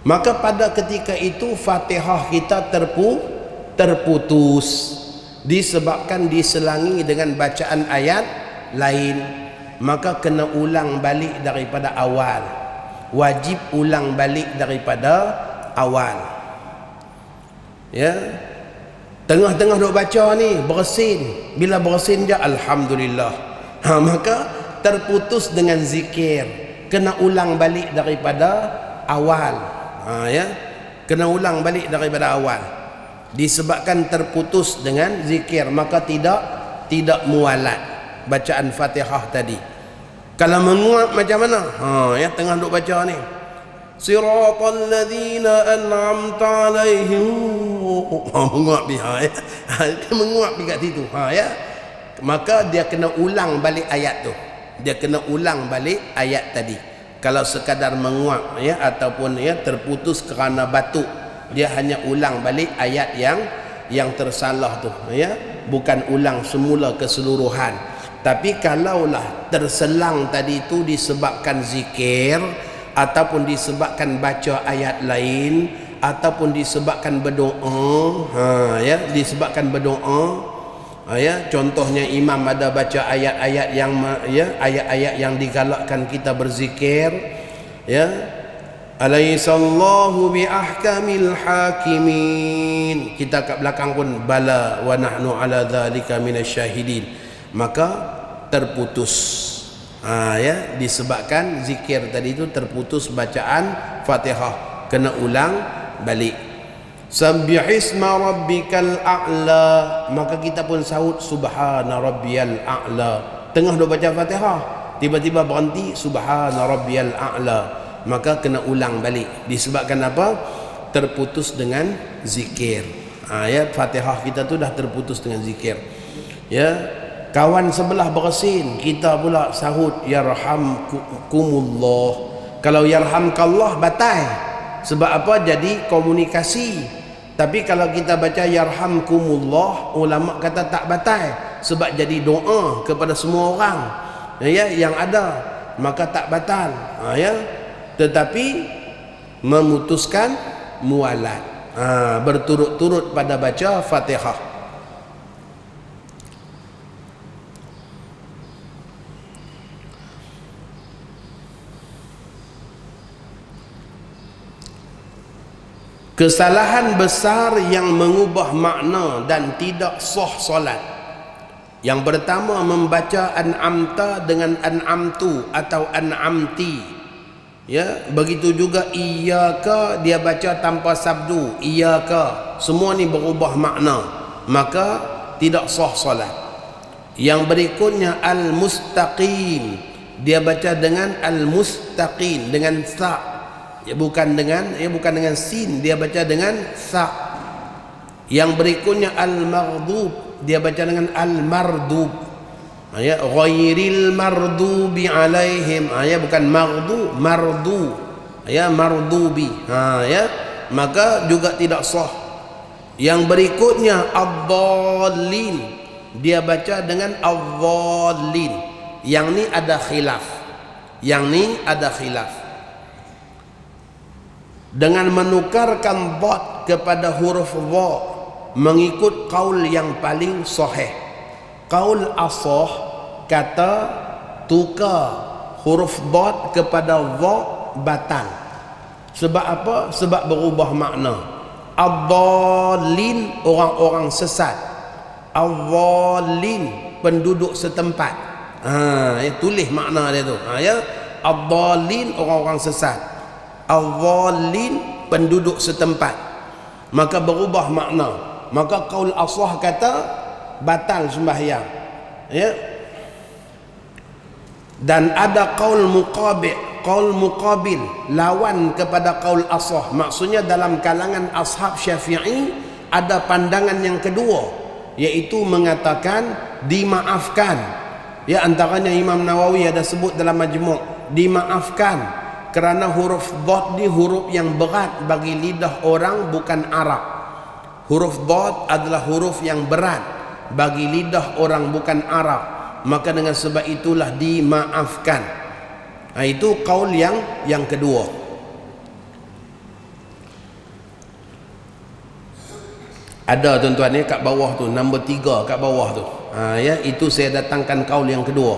Maka pada ketika itu Fatihah kita terputus disebabkan diselangi dengan bacaan ayat lain. Maka kena ulang balik daripada awal, wajib ulang balik daripada awal. Tengah-tengah duk baca ni bersin, bila bersin je alhamdulillah, maka terputus dengan zikir, kena ulang balik daripada awal. Kena ulang balik daripada awal disebabkan terputus dengan zikir, maka tidak mualat bacaan Fatihah tadi. Kalau menguap macam mana? Tengah duk baca ni siratal ladzina an'amta alaihim, menguap dia, menguap dekat situ. maka dia kena ulang balik ayat tu. Dia kena ulang balik ayat tadi. Kalau sekadar menguap ya ataupun ya terputus kerana batuk, dia hanya ulang balik ayat yang tersalah tu ya, bukan ulang semula keseluruhan. Tapi kalaulah terselang tadi tu disebabkan zikir ataupun disebabkan baca ayat lain ataupun disebabkan berdoa, ya disebabkan berdoa, ya contohnya imam ada baca ayat-ayat yang ya ayat-ayat yang digalakkan kita berzikir, ya alaihissallahu bi ahkamil hakimin, kita kat belakang pun bala wa nahnu ala dzalika minasyahidin, maka terputus, ya disebabkan zikir tadi itu terputus bacaan Fatihah, kena ulang balik. Sabbihisma rabbikal a'la, maka kita pun sahut subhana rabbiyal a'la. Tengah dah baca Fatihah tiba-tiba berhenti subhana rabbiyal a'la, maka kena ulang balik. Disebabkan apa? Terputus dengan zikir. Ya Fatihah kita tu dah terputus dengan zikir. Ya, kawan sebelah bersin, kita pula sahut yarhamkumullah. Kalau yarhamkallah batal. Sebab apa? Jadi komunikasi. Tapi kalau kita baca yarhamkumullah, ulama kata tak batal, sebab jadi doa kepada semua orang ya yang ada, maka tak batal, ya. Tetapi memutuskan mualat, berturut-turut pada baca Fatihah. Kesalahan besar yang mengubah makna dan tidak sah solat. Yang pertama, membaca an'amta dengan an'amtu atau an'amti. Ya, begitu juga iyyaka dia baca tanpa sabdu, iyyaka. Semua ni berubah makna, maka tidak sah solat. Yang berikutnya al-mustaqim, dia baca dengan al-mustaqim dengan sa. Ya bukan dengan sin, dia baca dengan sa. Yang berikutnya al-maghdub, dia baca dengan al-mardub. Ya ghairil mardubi alaihim, ya bukan maghdu, mardu, ya mardubi, ya maka juga tidak sah. Yang berikutnya ad-dallin, dia baca dengan ad-dallin. Yang ni ada khilaf, dengan menukarkan dad kepada huruf dha mengikut qaul yang paling sahih. Qaul ashah kata tukar huruf dad kepada dha batal. Sebab apa? Sebab berubah makna. Ad-dallin orang-orang sesat, ad-dallin penduduk setempat. Tulis makna dia tu. Ya, ad-dallin orang-orang sesat, al-dhalin penduduk setempat, maka berubah makna. Maka qaul ashah kata batal sembahyang, ya. Dan ada qaul muqabil lawan kepada qaul ashah. Maksudnya dalam kalangan ashab Syafi'i ada pandangan yang kedua, iaitu mengatakan dimaafkan. Ya, antaranya Imam Nawawi ada sebut dalam Majmu', dimaafkan kerana huruf dad ni huruf yang berat bagi lidah orang bukan Arab. Huruf dad adalah huruf yang berat bagi lidah orang bukan Arab, maka dengan sebab itulah dimaafkan. Itu qaul yang kedua. Ada tuan-tuan ni kat bawah tu, nombor 3 kat bawah tu. Ya, itu saya datangkan qaul yang kedua.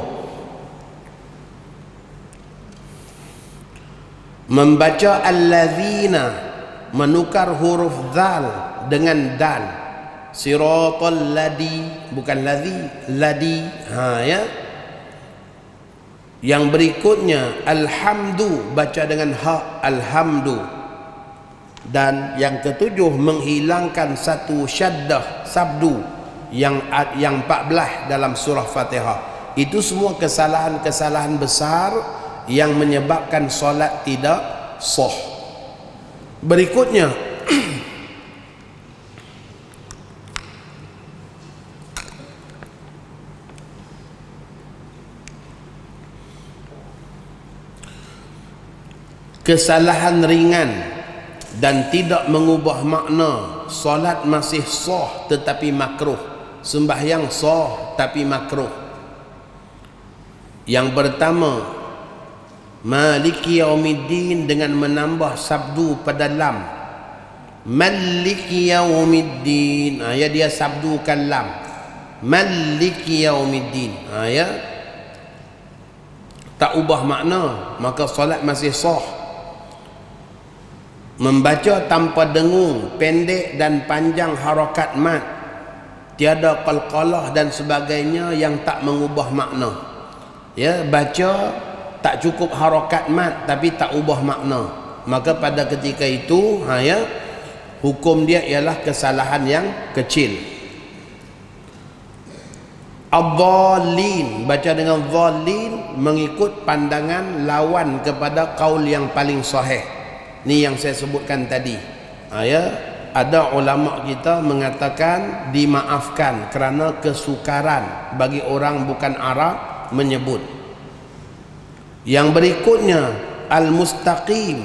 Membaca allazina, menukar huruf zal dengan dal. Siratal ladi, bukan ladzi, ladi. Ya. Yang berikutnya alhamdu, baca dengan ha, alhamdu. Dan yang ketujuh, menghilangkan satu syaddah sabdu yang 14 dalam surah Fatihah. Itu semua kesalahan-kesalahan besar yang menyebabkan solat tidak sah. Berikutnya kesalahan ringan dan tidak mengubah makna, solat masih sah tetapi makruh. Sembahyang sah tapi makruh. Yang pertama, Maliki Yaumiddin dengan menambah sabdu pada lam. Maliki Yaumiddin, ya dia sabdukan lam. Maliki Yaumiddin, ya tak ubah makna, maka solat masih sah. Membaca tanpa dengung, pendek dan panjang harakat mat, tiada qalqalah dan sebagainya yang tak mengubah makna. Ya, baca tak cukup harakat mat tapi tak ubah makna, maka pada ketika itu ya hukum dia ialah kesalahan yang kecil. Ad-dhalin, baca dengan dhalin mengikut pandangan lawan kepada qaul yang paling sahih. Ni yang saya sebutkan tadi. Ya, ada ulama kita mengatakan dimaafkan kerana kesukaran bagi orang bukan Arab menyebut. Yang berikutnya al-mustaqim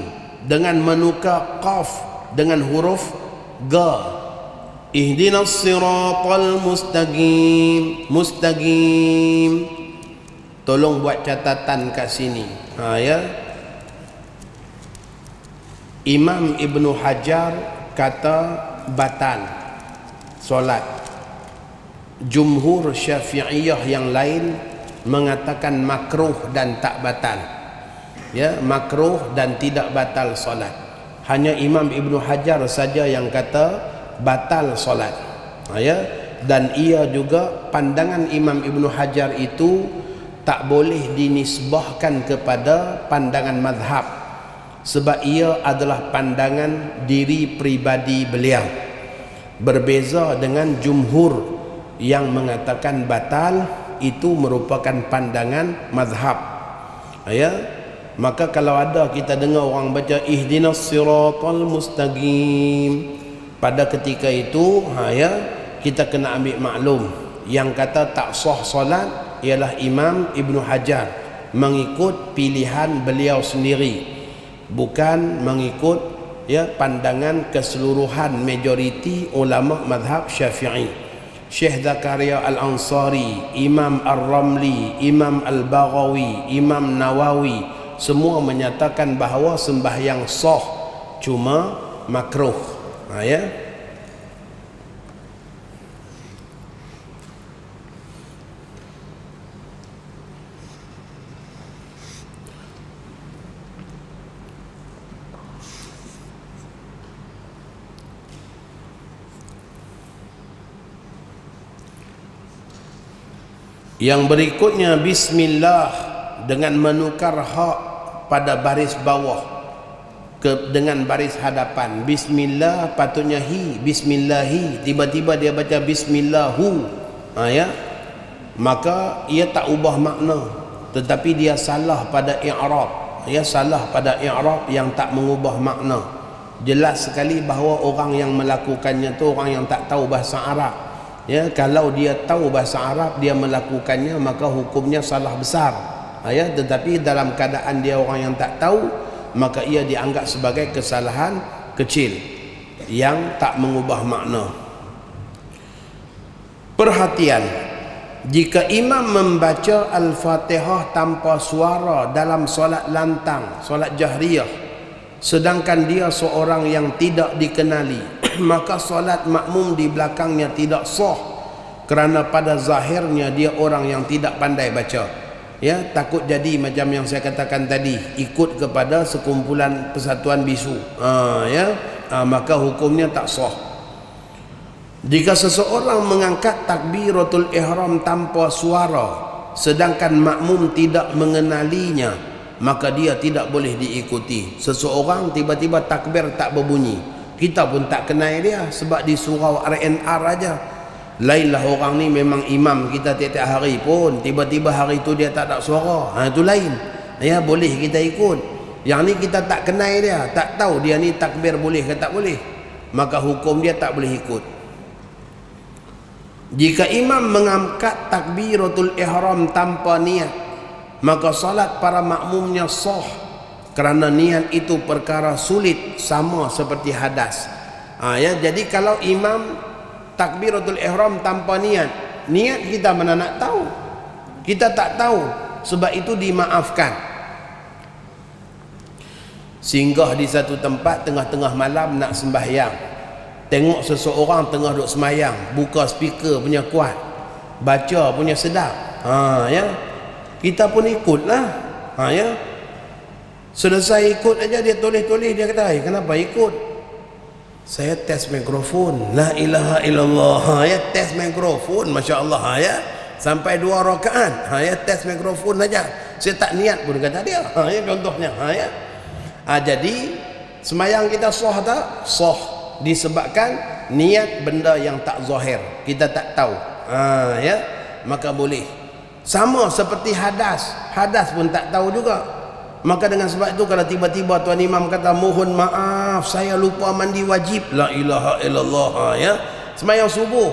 dengan menukar qaf dengan huruf ga. Ihdinas siratal mustaqim. Mustaqim, tolong buat catatan kat sini. Ya, Imam Ibnu Hajar kata batal solat. Jumhur Syafi'iyah yang lain mengatakan makruh dan tak batal. Ya, makruh dan tidak batal solat. Hanya Imam Ibnu Hajar saja yang kata batal solat. Ya, dan ia juga pandangan Imam Ibnu Hajar itu tak boleh dinisbahkan kepada pandangan mazhab, sebab ia adalah pandangan diri pribadi beliau. Berbeza dengan jumhur yang mengatakan batal, itu merupakan pandangan mazhab. Ya, maka kalau ada kita dengar orang baca ihdinas siratal mustaqim, pada ketika itu ya kita kena ambil maklum yang kata tak sah solat ialah Imam Ibnu Hajar, mengikut pilihan beliau sendiri, bukan mengikut ya pandangan keseluruhan majoriti ulama mazhab Syafi'i. Syekh Zakaria Al-Ansari, Imam Ar-Ramli, Imam Al-Baghawi, Imam Nawawi, semua menyatakan bahawa sembahyang sah, cuma makruh. Ya. Yang berikutnya bismillah dengan menukar hak pada baris bawah dengan baris hadapan. Bismillah patutnya hi, bismillahi, tiba-tiba dia baca bismillahu. Ya, maka ia tak ubah makna, tetapi dia salah pada i'rab. Ya, salah pada i'rab yang tak mengubah makna. Jelas sekali bahawa orang yang melakukannya tu orang yang tak tahu bahasa Arab. Ya, kalau dia tahu bahasa Arab, dia melakukannya, maka hukumnya salah besar. Ya, tetapi dalam keadaan dia orang yang tak tahu, maka ia dianggap sebagai kesalahan kecil yang tak mengubah makna. Perhatian, jika imam membaca Al-Fatihah tanpa suara dalam solat lantang, solat jahriyah, sedangkan dia seorang yang tidak dikenali, maka solat makmum di belakangnya tidak sah, kerana pada zahirnya dia orang yang tidak pandai baca. Ya, takut jadi macam yang saya katakan tadi, ikut kepada sekumpulan persatuan bisu. Maka hukumnya tak sah. Jika seseorang mengangkat takbiratul ihram tanpa suara sedangkan makmum tidak mengenalinya, maka dia tidak boleh diikuti. Seseorang tiba-tiba takbir tak berbunyi, kita pun tak kenal dia sebab di surau RNR aja. Lainlah orang ni memang imam kita tiap-tiap hari pun, tiba-tiba hari tu dia tak ada suara, itu lain. Ya, boleh kita ikut. Yang ni kita tak kenal dia, tak tahu dia ni takbir boleh ke tak boleh, maka hukum dia tak boleh ikut. Jika imam mengangkat takbiratul ihram tanpa niat, maka salat para makmumnya sah, kerana niat itu perkara sulit, sama seperti hadas. Ya, jadi kalau imam takbiratul ihram tanpa niat, niat kita mana nak tahu? Kita tak tahu, sebab itu dimaafkan. Singgah di satu tempat tengah-tengah malam nak sembahyang, tengok seseorang tengah duk sembahyang, buka speaker punya kuat, baca punya sedap, ya, kita pun ikutlah, ya. Selesai ikut aja dia tulis-tulis, dia kata, kenapa ikut? Saya test mikrofon. La ilaha illallah, ya, test mikrofon, Masya Allah, ya, sampai 2 rakaat, ya, test mikrofon aja, saya tak niat pun, kata dia, ya, contohnya, ya. Jadi sembahyang kita sah tak? Sah, disebabkan niat benda yang tak zahir, kita tak tahu, ya, maka boleh. Sama seperti hadas, hadas pun tak tahu juga. Maka dengan sebab itu kalau tiba-tiba tuan imam kata, mohon maaf saya lupa mandi wajib, la ilaha illallah, ya, sembahyang subuh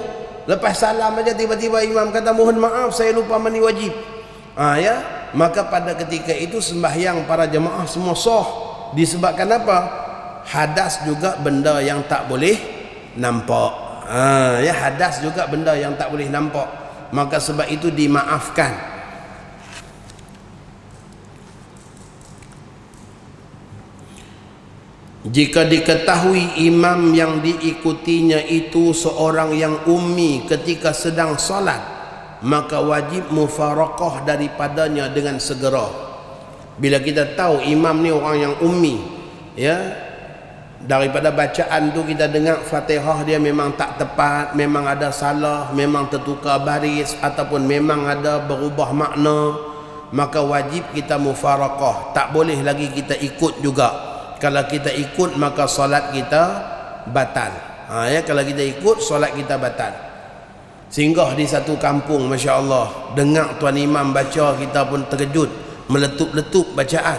lepas salam aja tiba-tiba imam kata, mohon maaf saya lupa mandi wajib, ya, maka pada ketika itu sembahyang para jemaah semua sah. Disebabkan apa? Hadas juga benda yang tak boleh nampak, ya, hadas juga benda yang tak boleh nampak, maka sebab itu dimaafkan. Jika diketahui imam yang diikutinya itu seorang yang ummi ketika sedang solat, maka wajib mufaraqah daripadanya dengan segera. Bila kita tahu imam ni orang yang ummi, ya, daripada bacaan tu kita dengar Fatihah dia memang tak tepat, memang ada salah, memang tertukar baris, ataupun memang ada berubah makna, maka wajib kita mufaraqah. Tak boleh lagi kita ikut juga. Kalau kita ikut maka solat kita batal, ya, kalau kita ikut solat kita batal. Singgah di satu kampung, Masya Allah, dengar tuan imam baca, kita pun terkejut, meletup-letup bacaan,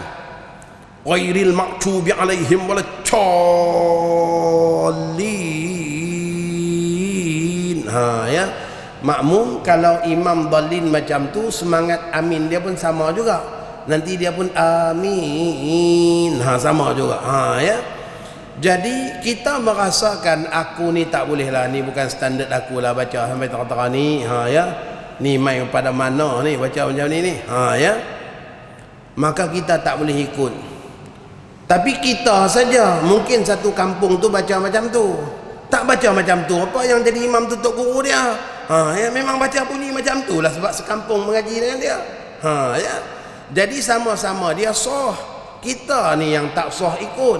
ghairil maghdubi alaihim waladdallin, ya, makmum kalau imam dhalin macam tu, semangat amin dia pun sama juga, nanti dia pun amin, sama juga, ya. Jadi kita merasakan aku ni tak boleh lah, ni bukan standard aku lah baca sampai tengah-tengah ni, ya, ni main pada mana ni baca macam ni, ya, maka kita tak boleh ikut. Tapi kita saja, mungkin satu kampung tu baca macam tu, tak baca macam tu, apa yang jadi imam tu tok guru dia, ya, memang baca bunyi macam tu lah sebab sekampung mengaji dengan dia, ya. Jadi sama-sama dia sah, kita ni yang tak sah ikut,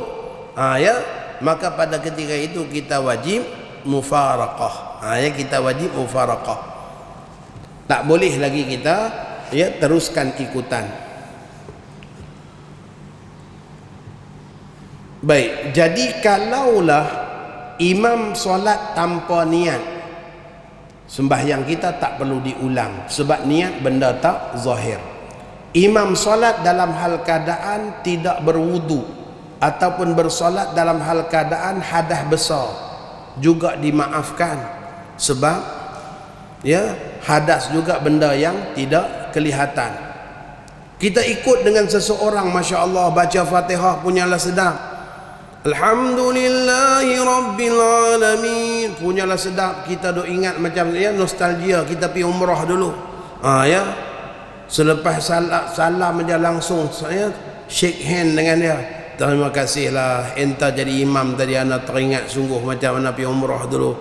ya, maka pada ketika itu kita wajib mufaraqah, ya, kita wajib mufaraqah, tak boleh lagi kita, ya, teruskan ikutan. Baik, jadi kalaulah imam solat tanpa niat, sembahyang kita tak perlu diulang sebab niat benda tak zahir. Imam solat dalam hal keadaan tidak berwudu ataupun bersolat dalam hal keadaan hadas besar juga dimaafkan, sebab, ya, hadas juga benda yang tidak kelihatan. Kita ikut dengan seseorang, Masya Allah, baca Fatihah punyalah sedap, Alhamdulillahi Rabbil Alamin, punyalah sedap, kita duk ingat macam, ya, nostalgia kita pergi umrah dulu, ya, selepas salam aja langsung saya shake hand dengan dia, terima kasihlah enta jadi imam tadi, ana teringat sungguh macam mana pergi umrah dulu.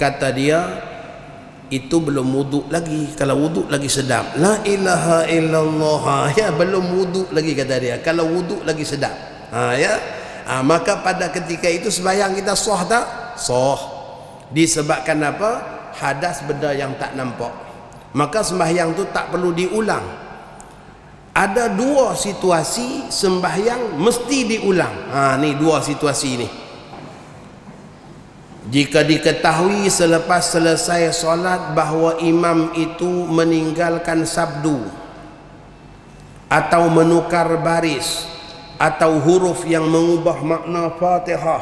Kata dia, itu belum wuduk lagi, kalau wuduk lagi sedap, la ilaha illallah, ya, belum wuduk lagi kata dia, kalau wuduk lagi sedap, ya. Maka pada ketika itu sembahyang kita sah tak? Sah. Disebabkan apa? Hadas benda yang tak nampak, maka sembahyang tu tak perlu diulang. Ada 2 situasi sembahyang mesti diulang, ni 2 situasi ni. Jika diketahui selepas selesai solat bahawa imam itu meninggalkan sabdu atau menukar baris atau huruf yang mengubah makna Fatihah,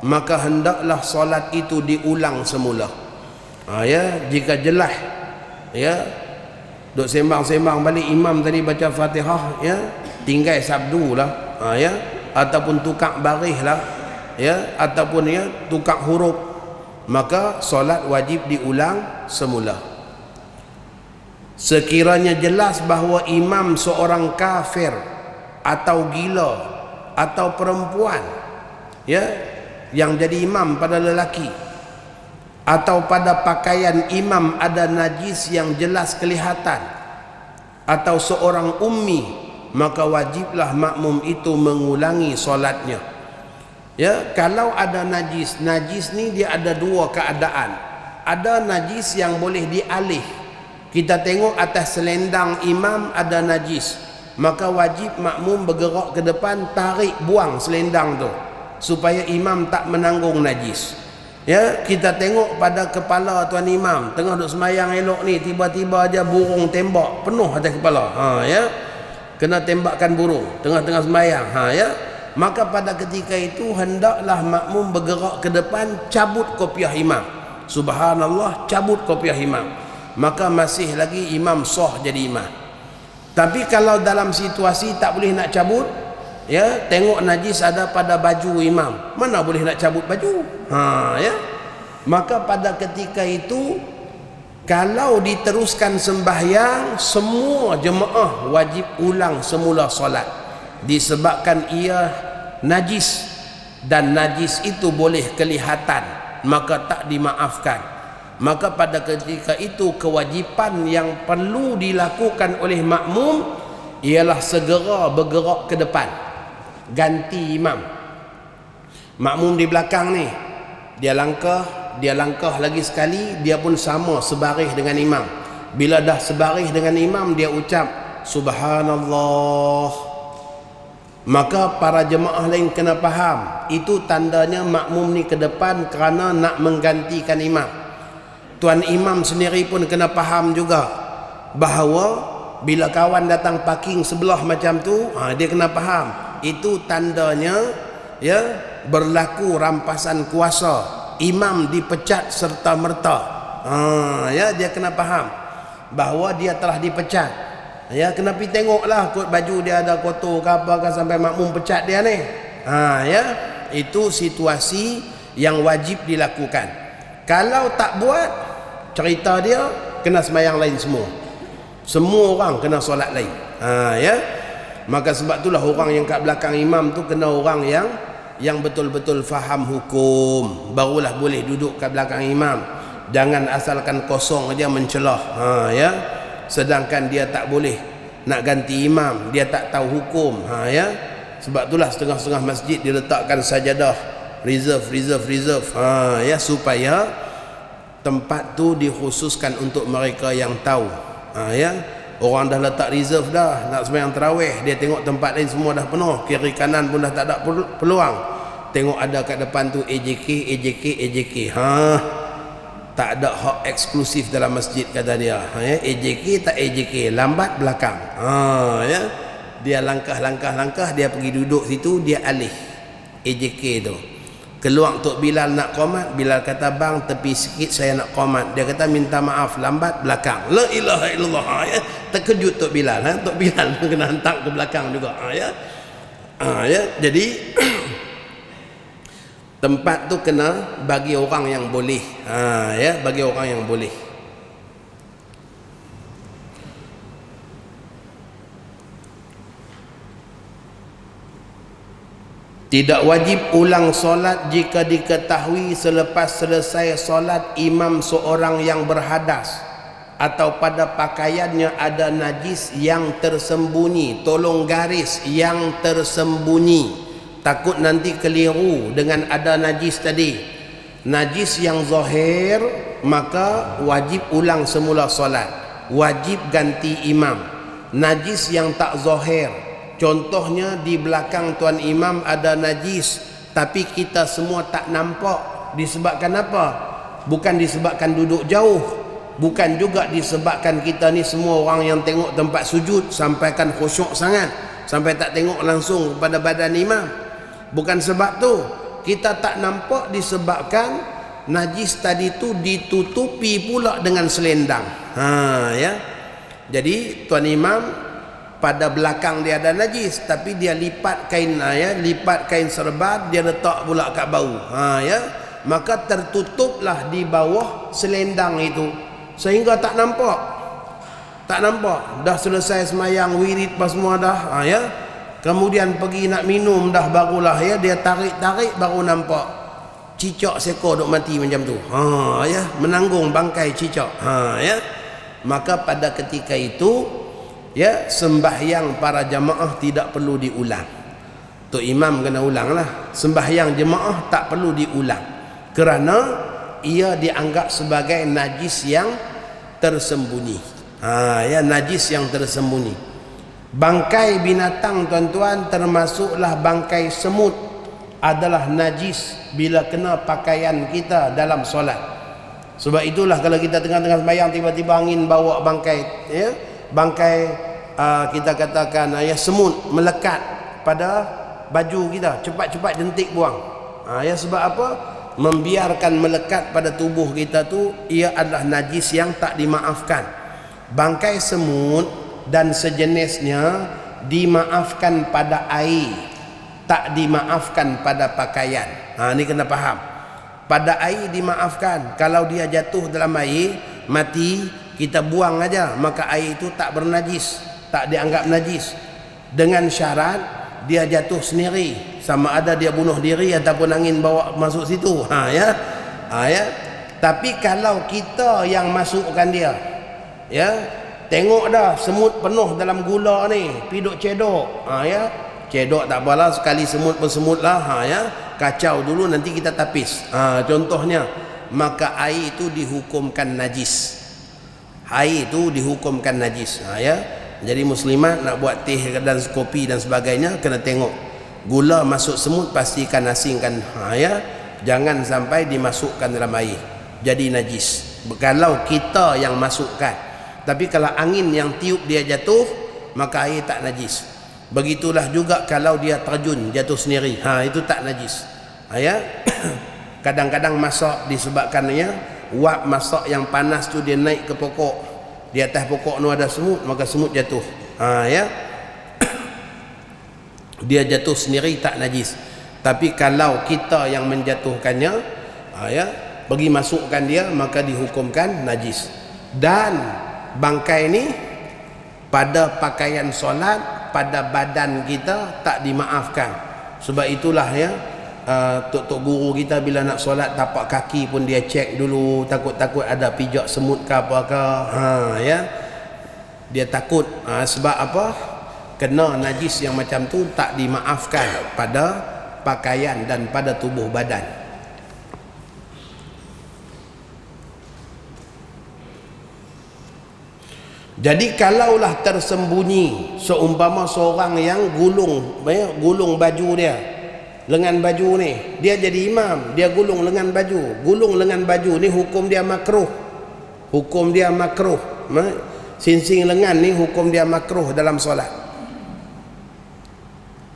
maka hendaklah solat itu diulang semula, ya, jika jelas, ya, duk sembang-sembang balik imam tadi baca Fatihah, ya, tinggal sabdu lah, ya, ataupun tukang baris lah, ya, ataupun ya tukang huruf, maka solat wajib diulang semula. Sekiranya jelas bahawa imam seorang kafir atau gila atau perempuan, ya, yang jadi imam pada lelaki, atau pada pakaian imam ada najis yang jelas kelihatan, atau seorang ummi, maka wajiblah makmum itu mengulangi solatnya. Ya, kalau ada najis, najis ni dia ada dua keadaan. Ada najis yang boleh dialih. Kita tengok atas selendang imam ada najis, maka wajib makmum bergerak ke depan, tarik buang selendang tu supaya imam tak menanggung najis. Ya, kita tengok pada kepala tuan imam tengah duk semayang elok ni, tiba-tiba aja burung tembak penuh atas kepala. Ya, kena tembakkan burung tengah-tengah semayang. Ya, maka pada ketika itu hendaklah makmum bergerak ke depan, cabut kopiah imam. Subhanallah, cabut kopiah imam, maka masih lagi imam sah jadi imam. Tapi kalau dalam situasi tak boleh nak cabut, ya, tengok najis ada pada baju imam, mana boleh nak cabut baju, ya, maka pada ketika itu kalau diteruskan sembahyang, semua jemaah wajib ulang semula solat, disebabkan ia najis, dan najis itu boleh kelihatan, maka tak dimaafkan. Maka pada ketika itu kewajipan yang perlu dilakukan oleh makmum ialah segera bergerak ke depan, ganti imam. Makmum di belakang ni, dia langkah lagi sekali, dia pun sama sebaris dengan imam. Bila dah sebaris dengan imam, dia ucap subhanallah. Maka para jemaah lain kena faham, itu tandanya makmum ni ke depan kerana nak menggantikan imam. Tuan imam sendiri pun kena faham juga bahawa bila kawan datang parking sebelah macam tu, dia kena faham itu tandanya, ya, berlaku rampasan kuasa, imam dipecat serta merta. Ya, dia kena faham bahawa dia telah dipecat. Ya, kena pergi tengoklah kot baju dia ada kotor ke apa ke sampai makmum pecat dia ni. Ya, itu situasi yang wajib dilakukan. Kalau tak buat, cerita dia kena sembahyang lain semua. Semua orang kena solat lain. Ya, maka sebab itulah orang yang kat belakang imam tu kena orang yang betul-betul faham hukum, barulah boleh duduk kat belakang imam. Jangan asalkan kosong aja mencelah. Ya, sedangkan dia tak boleh nak ganti imam, dia tak tahu hukum. Ya, sebab itulah setengah-setengah masjid diletakkan sajadah reserve. Ya, supaya tempat tu dikhususkan untuk mereka yang tahu. Ya, orang dah letak reserve dah, nak sembahyang tarawih, dia tengok tempat lain semua dah penuh, kiri kanan pun dah tak ada peluang, tengok ada kat depan tu AJK. Tak ada hak eksklusif dalam masjid kata dia. Ya, AJK tak AJK, lambat belakang. Ya, dia langkah, dia pergi duduk situ, dia alih AJK tu. Keluar Tok Bilal nak qomat, Bilal kata bang tepi sikit saya nak qomat. Dia kata minta maaf, lambat belakang. La ilaha illallah. Ya, terkejut Tok Bilal. Tok Bilal kena hantar ke belakang juga. Ya, jadi tempat tu kena bagi orang yang boleh. Ya, bagi orang yang boleh. Tidak wajib ulang solat jika diketahui selepas selesai solat imam seorang yang berhadas atau pada pakaiannya ada najis yang tersembunyi. Tolong garis yang tersembunyi, takut nanti keliru dengan ada najis tadi. Najis yang zahir maka wajib ulang semula solat, wajib ganti imam. Najis yang tak zahir, contohnya di belakang tuan imam ada najis tapi kita semua tak nampak, disebabkan apa? Bukan disebabkan duduk jauh, bukan juga disebabkan kita ni semua orang yang tengok tempat sujud sampaikan khusyuk sangat sampai tak tengok langsung kepada badan imam. Bukan sebab tu kita tak nampak, disebabkan najis tadi tu ditutupi pula dengan selendang. Ya, jadi tuan imam pada belakang dia ada najis, tapi dia lipat kain lipat kain serban, dia letak pula kat bau, maka tertutuplah di bawah selendang itu sehingga tak nampak. Dah selesai semayang wirid pas semua dah, kemudian pergi nak minum dah, barulah dia tarik baru nampak cicak seekor duk mati macam tu, menanggung bangkai cicak, maka pada ketika itu sembahyang para jamaah tidak perlu diulang. Tok imam kena ulang lah. Sembahyang jemaah tak perlu diulang kerana ia dianggap sebagai najis yang tersembunyi. Najis yang tersembunyi. Bangkai binatang tuan-tuan, termasuklah bangkai semut, adalah najis bila kena pakaian kita dalam solat. Sebab itulah kalau kita tengah-tengah sembahyang tiba-tiba angin bawa bangkai kita katakan semut melekat pada baju kita, cepat-cepat jentik buang. Sebab apa? Membiarkan melekat pada tubuh kita tu, ia adalah najis yang tak dimaafkan. Bangkai semut dan sejenisnya dimaafkan pada air, tak dimaafkan pada pakaian. Ni kena faham. Pada air dimaafkan. Kalau dia jatuh dalam air mati, kita buang aja, maka air itu tak bernajis, tak dianggap najis, dengan syarat dia jatuh sendiri, sama ada dia bunuh diri ataupun angin bawa masuk situ. Tapi kalau kita yang masukkan dia, tengok dah semut penuh dalam gula ni, piduk cedok, cedok tak apalah, sekali semut pun semut lah, kacau dulu nanti kita tapis, contohnya, maka air itu dihukumkan najis. Air itu dihukumkan najis. Jadi muslimat nak buat teh dan kopi dan sebagainya, kena tengok gula masuk semut, pastikan asingkan, jangan sampai dimasukkan dalam air jadi najis kalau kita yang masukkan. Tapi kalau angin yang tiup dia jatuh, maka air tak najis. Begitulah juga kalau dia terjun jatuh sendiri, itu tak najis. Kadang-kadang masak disebabkannya wap masak yang panas tu dia naik ke pokok, di atas pokok tu ada semut, maka semut jatuh, dia jatuh sendiri tak najis. Tapi kalau kita yang menjatuhkannya, pergi masukkan dia, maka dihukumkan najis. Dan bangkai ni pada pakaian solat, pada badan kita tak dimaafkan. Sebab itulah tok guru kita bila nak solat tapak kaki pun dia cek dulu, takut-takut ada pijak semut ke apa ke, dia takut. Sebab apa? Kena najis yang macam tu tak dimaafkan pada pakaian dan pada tubuh badan. Jadi kalaulah tersembunyi, seumpama seorang yang gulung baju dia, lengan baju ni, dia jadi imam, dia gulung lengan baju ni, hukum dia makruh. Sinsing lengan ni hukum dia makruh dalam solat.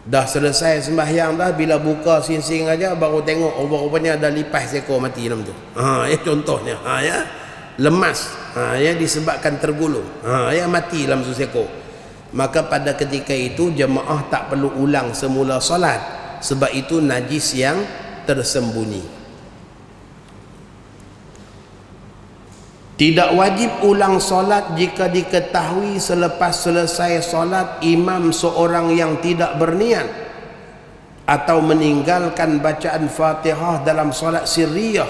Dah selesai sembahyang dah, bila buka sinsing aja baru tengok rupanya ada lipas seekor mati dalam tu. Contohnya, lemas, disebabkan tergulung, mati dalam seekor. Maka pada ketika itu jemaah tak perlu ulang semula solat, sebab itu najis yang tersembunyi. Tidak wajib ulang solat jika diketahui selepas selesai solat imam seorang yang tidak berniat atau meninggalkan bacaan Fatihah dalam solat sirriyah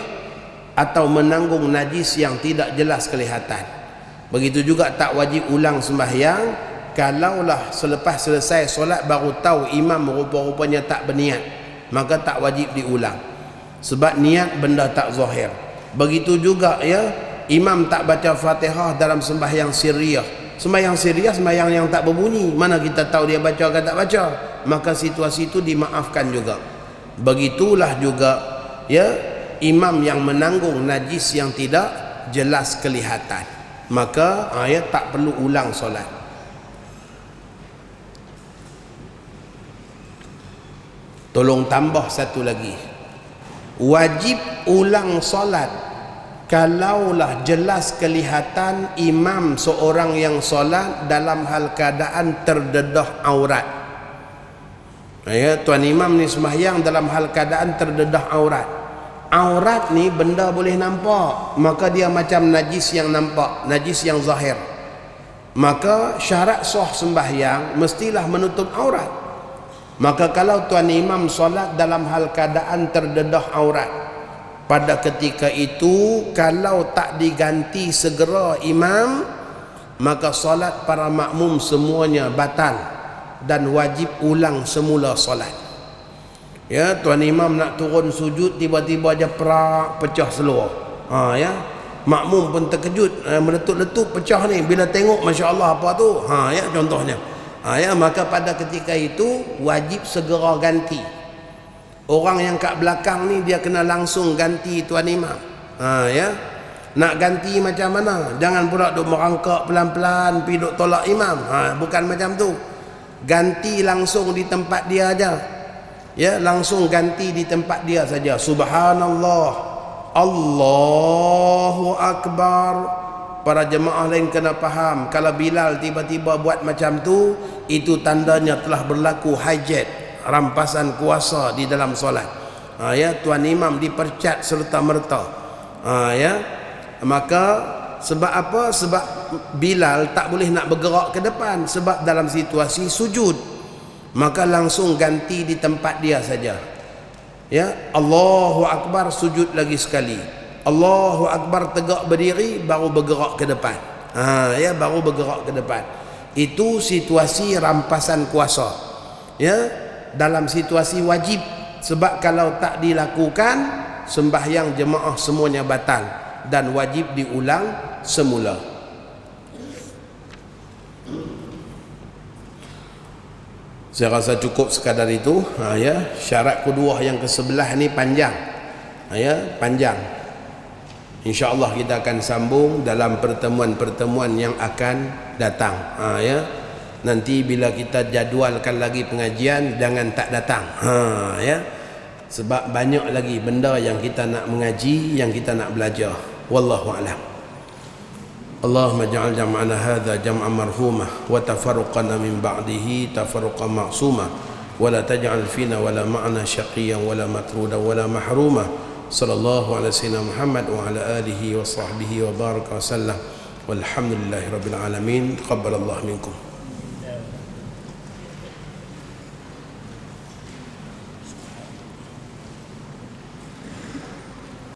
atau menanggung najis yang tidak jelas kelihatan. Begitu juga tak wajib ulang sembahyang kalaulah selepas selesai solat baru tahu imam rupa-rupanya tak berniat, maka tak wajib diulang sebab niat benda tak zahir. Begitu juga imam tak baca Fatihah dalam sembahyang sirriyah. Sembahyang sirriyah sembahyang yang tak berbunyi, mana kita tahu dia baca ke tak baca, maka situasi itu dimaafkan juga. Begitulah juga imam yang menanggung najis yang tidak jelas kelihatan, maka tak perlu ulang solat. Tolong tambah satu lagi, wajib ulang solat kalaulah jelas kelihatan imam seorang yang solat dalam hal keadaan terdedah aurat. Ya, tuan imam ni sembahyang dalam hal keadaan terdedah aurat. Aurat ni benda boleh nampak, maka dia macam najis yang nampak, najis yang zahir. Maka syarat sah sembahyang mestilah menutup aurat. Maka kalau tuan imam solat dalam hal keadaan terdedah aurat, pada ketika itu kalau tak diganti segera imam, maka solat para makmum semuanya batal dan wajib ulang semula solat. Ya, tuan imam nak turun sujud, tiba-tiba aja perak pecah seluruh. Ya, makmum pun terkejut, meletup-letup pecah ni, bila tengok masya-Allah apa tu. Ya, contohnya. Ya, maka pada ketika itu wajib segera ganti. Orang yang kat belakang ni dia kena langsung ganti tuan imam. Ya, nak ganti macam mana? Jangan pula duk merangkak pelan-pelan pi duk tolak imam. Bukan macam tu. Ganti langsung di tempat dia aja. Ya, langsung ganti di tempat dia saja. Subhanallah, Allahu Akbar. Para jemaah lain kena faham, kalau Bilal tiba-tiba buat macam tu, itu tandanya telah berlaku hajat, rampasan kuasa di dalam solat. Ya, tuan imam dipercat serta merta. Ya, maka sebab apa? Sebab Bilal tak boleh nak bergerak ke depan sebab dalam situasi sujud. Maka langsung ganti di tempat dia saja. Ya, Allahu Akbar, sujud lagi sekali. Allahu Akbar, tegak berdiri, baru bergerak ke depan. Ya, baru bergerak ke depan. Itu situasi rampasan kuasa. Ya, dalam situasi wajib. Sebab kalau tak dilakukan, sembahyang jemaah semuanya batal dan wajib diulang semula. Saya rasa cukup sekadar itu. Ya, syarat kedua yang ke-11 ni panjang. Ya, panjang. InsyaAllah kita akan sambung dalam pertemuan-pertemuan yang akan datang. Ya, nanti bila kita jadualkan lagi pengajian, jangan tak datang. Ya, sebab banyak lagi benda yang kita nak mengaji, yang kita nak belajar. Wallahu a'lam. Allahumma ja'al jam'ana hadha jam'an marhumah wa tafarruqana min ba'dihi tafarruqan ma'sumah wa la taj'al fina wa la ma'na syaqiyan wa la matruda wa la mahrumah. Sallallahu ala sayyidina Muhammad wa ala alihi wa sahbihi wa baraka wa sallam. Walhamdulillahi rabbil alamin. Taqabbalallahu minkum.